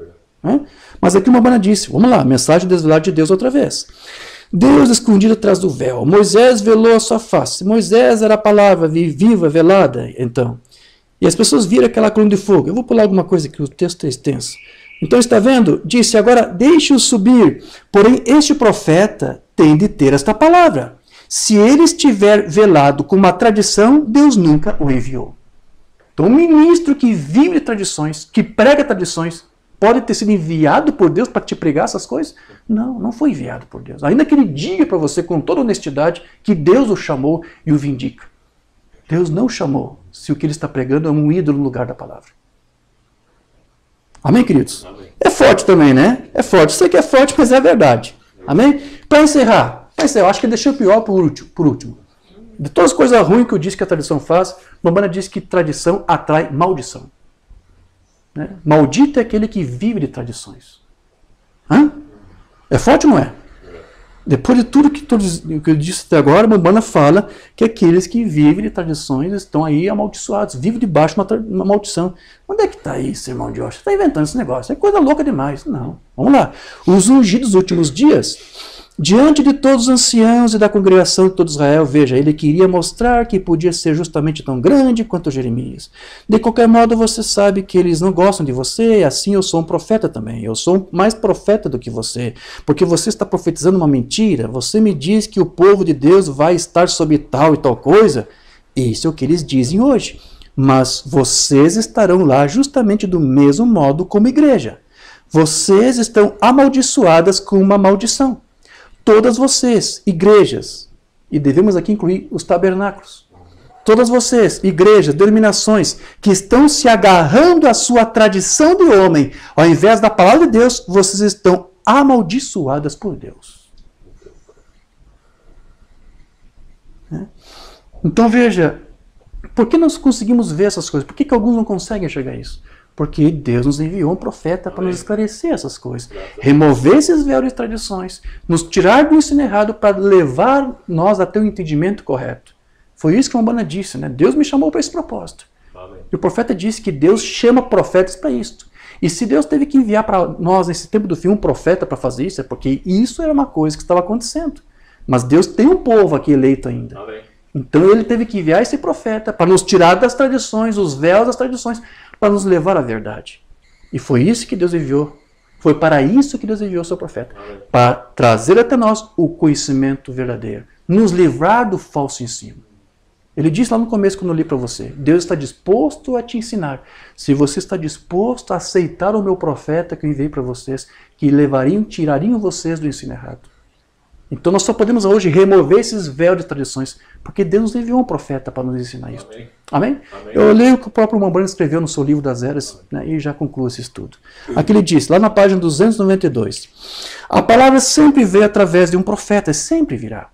Mas aqui uma Umbanda disse, vamos lá, mensagem desvelada de Deus outra vez. Deus escondido atrás do véu. Moisés velou a sua face. Moisés era a palavra viva, velada, então. E as pessoas viram aquela coluna de fogo. Eu vou pular alguma coisa aqui, o texto é extenso. Então está vendo? Disse, agora deixe-o subir. Porém, este profeta tem de ter esta palavra. Se ele estiver velado com uma tradição, Deus nunca o enviou. Então, um ministro que vive de tradições, que prega tradições, pode ter sido enviado por Deus para te pregar essas coisas? Não, não foi enviado por Deus. Ainda que ele diga para você com toda honestidade que Deus o chamou e o vindica. Deus não chamou se o que ele está pregando é um ídolo no lugar da palavra. Amém, queridos? Amém. É forte também, né? É forte. Sei que é forte, mas é a verdade. Amém? Para encerrar, eu acho que eu deixei o pior por último. De todas as coisas ruins que eu disse que a tradição faz, Umbanda diz que tradição atrai maldição. Né? Maldito é aquele que vive de tradições. É forte ou não é? Depois de tudo que eu disse até agora, a Umbanda fala que aqueles que vivem de tradições estão aí amaldiçoados, vivem debaixo de uma maldição. Onde é que está isso, irmão de Oxa? Você está inventando esse negócio, é coisa louca demais. Não, vamos lá. Os ungidos dos últimos dias, diante de todos os anciãos e da congregação de todo Israel, veja, ele queria mostrar que podia ser justamente tão grande quanto Jeremias. De qualquer modo, você sabe que eles não gostam de você, e assim eu sou um profeta também. Eu sou mais profeta do que você, porque você está profetizando uma mentira. Você me diz que o povo de Deus vai estar sob tal e tal coisa. Isso é o que eles dizem hoje. Mas vocês estarão lá justamente do mesmo modo como igreja. Vocês estão amaldiçoadas com uma maldição. Todas vocês, igrejas E devemos aqui incluir os tabernáculos. Todas vocês, igrejas, denominações, que estão se agarrando à sua tradição de homem, ao invés da palavra de Deus, vocês estão amaldiçoadas por Deus. Então veja, por que nós conseguimos ver essas coisas? Por que alguns não conseguem enxergar isso? Porque Deus nos enviou um profeta para nos esclarecer essas coisas. Remover esses véus de tradições, nos tirar do ensino errado para levar nós até o entendimento correto. Foi isso que o Umbanda disse, né? Deus me chamou para esse propósito. Amém. E o profeta disse que Deus chama profetas para isso. E se Deus teve que enviar para nós, nesse tempo do fim, um profeta para fazer isso, é porque isso era uma coisa que estava acontecendo. Mas Deus tem um povo aqui eleito ainda. Amém. Então ele teve que enviar esse profeta para nos tirar das tradições, os véus das tradições, para nos levar à verdade. E foi isso que Deus enviou. Foi para isso que Deus enviou o seu profeta. Amém. Para trazer até nós o conhecimento verdadeiro. Nos livrar do falso ensino. Ele disse lá no começo, quando eu li para você, Deus está disposto a te ensinar. Se você está disposto a aceitar o meu profeta que eu enviei para vocês, que tirariam vocês do ensino errado. Então nós só podemos hoje remover esses véus de tradições, porque Deus nos enviou um profeta para nos ensinar isso. Amém? Amém? Amém. Eu leio o que o próprio Umbanda escreveu no seu livro das Eras, né, e já concluo esse estudo. Aqui ele diz, lá na página 292, a palavra sempre veio através de um profeta, sempre virá.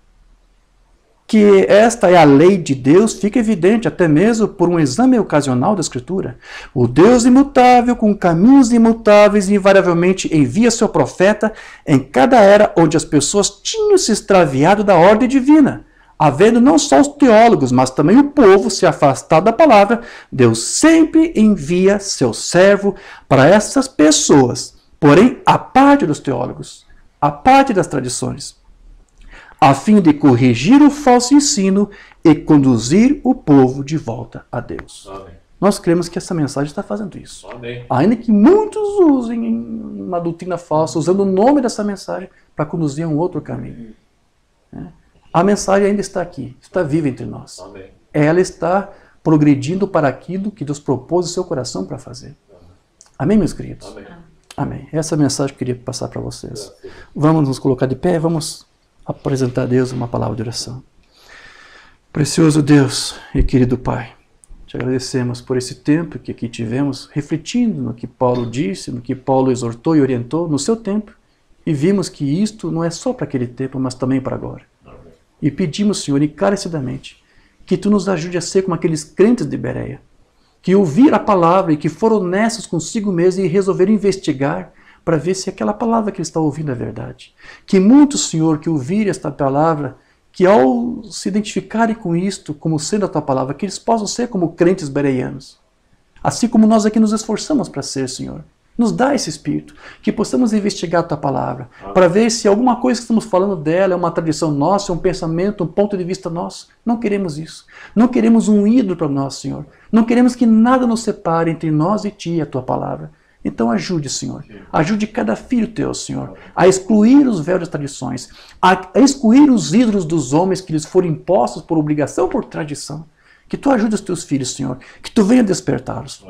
Que esta é a lei de Deus fica evidente até mesmo por um exame ocasional da Escritura. O Deus imutável, com caminhos imutáveis, invariavelmente envia seu profeta em cada era onde as pessoas tinham se extraviado da ordem divina. Havendo não só os teólogos, mas também o povo se afastado da palavra, Deus sempre envia seu servo para essas pessoas. Porém, a parte dos teólogos, a parte das tradições, a fim de corrigir o falso ensino e conduzir o povo de volta a Deus. Amém. Nós cremos que essa mensagem está fazendo isso. Amém. Ainda que muitos usem uma doutrina falsa, usando o nome dessa mensagem para conduzir a um outro caminho. A mensagem ainda está aqui, está viva entre nós. Amém. Ela está progredindo para aquilo que Deus propôs no seu coração para fazer. Amém, meus queridos? Amém. Amém. Essa mensagem que eu queria passar para vocês. Vamos nos colocar de pé, vamos apresentar a Deus uma palavra de oração. Precioso Deus e querido Pai, te agradecemos por esse tempo que aqui tivemos, refletindo no que Paulo disse, no que Paulo exortou e orientou no seu tempo, e vimos que isto não é só para aquele tempo, mas também para agora. E pedimos, Senhor, encarecidamente, que Tu nos ajude a ser como aqueles crentes de Bereia, que ouviram a palavra e que foram honestos consigo mesmos e resolveram investigar para ver se aquela palavra que ele está ouvindo é verdade. Que muitos, Senhor, que ouvirem esta palavra, que ao se identificarem com isto, como sendo a Tua palavra, que eles possam ser como crentes bereianos. Assim como nós aqui nos esforçamos para ser, Senhor. Nos dá esse espírito, que possamos investigar a Tua palavra, para ver se alguma coisa que estamos falando dela é uma tradição nossa, um pensamento, um ponto de vista nosso. Não queremos isso. Não queremos um ídolo para nós, Senhor. Não queremos que nada nos separe entre nós e Ti e a Tua palavra. Então ajude, Senhor. Ajude cada filho Teu, Senhor, a excluir os véus das tradições, a excluir os ídolos dos homens que lhes foram impostos por obrigação, por tradição. Que Tu ajude os Teus filhos, Senhor. Que Tu venha despertá-los.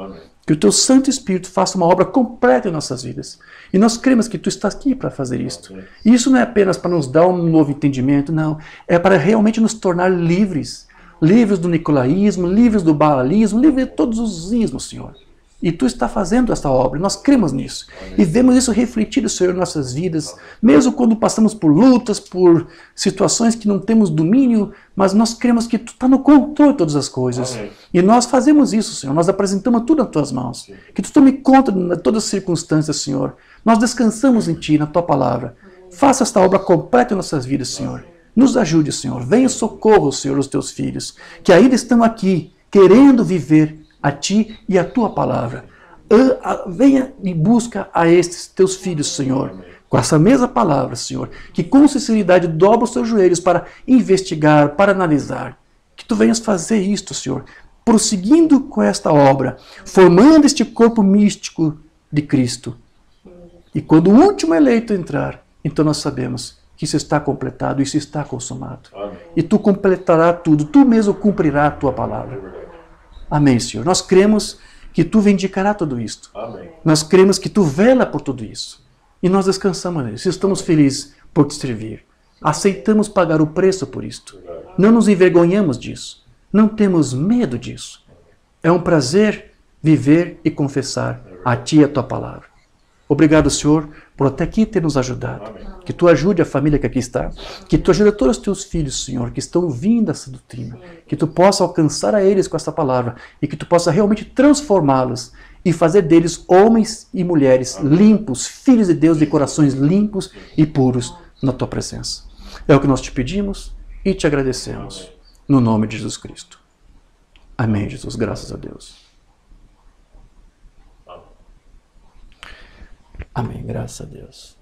Que o Teu Santo Espírito faça uma obra completa em nossas vidas. E nós cremos que Tu estás aqui para fazer isto. E isso não é apenas para nos dar um novo entendimento, não. É para realmente nos tornar livres. Livres do nicolaísmo, livres do baalismo, livres de todos os ismos, Senhor. E Tu está fazendo essa obra, nós cremos nisso. Amém. E vemos isso refletido, Senhor, em nossas vidas, mesmo quando passamos por lutas, por situações que não temos domínio, mas nós cremos que Tu está no controle de todas as coisas. Amém. E nós fazemos isso, Senhor, nós apresentamos tudo nas Tuas mãos. Sim. Que Tu tome conta de todas as circunstâncias, Senhor. Nós descansamos em Ti, na Tua palavra. Faça esta obra completa em nossas vidas, Senhor. Nos ajude, Senhor. Venha socorro, Senhor, os Teus filhos, que ainda estão aqui, querendo viver a Ti e a Tua palavra. Venha e busca a estes Teus filhos, Senhor, com essa mesma palavra, Senhor, que com sinceridade dobra os Teus joelhos para investigar, para analisar. Que Tu venhas fazer isto, Senhor, prosseguindo com esta obra, formando este corpo místico de Cristo. E quando o último eleito entrar, então nós sabemos que isso está completado, isso está consumado. Amém. E Tu completará tudo, Tu mesmo cumprirá a Tua palavra. Amém, Senhor. Nós cremos que Tu vindicará tudo isto. Amém. Nós cremos que Tu vela por tudo isso. E nós descansamos nisso. Estamos felizes por Te servir. Aceitamos pagar o preço por isto. Não nos envergonhamos disso. Não temos medo disso. É um prazer viver e confessar a Ti e a Tua palavra. Obrigado, Senhor, por até aqui ter nos ajudado. Que Tu ajude a família que aqui está. Que Tu ajude a todos os Teus filhos, Senhor, que estão ouvindo essa doutrina. Que Tu possa alcançar a eles com essa palavra. E que Tu possa realmente transformá-los e fazer deles homens e mulheres limpos, filhos de Deus de corações limpos e puros na Tua presença. É o que nós te pedimos e te agradecemos. No nome de Jesus Cristo. Amém, Jesus. Graças a Deus. Amém. Graças a Deus.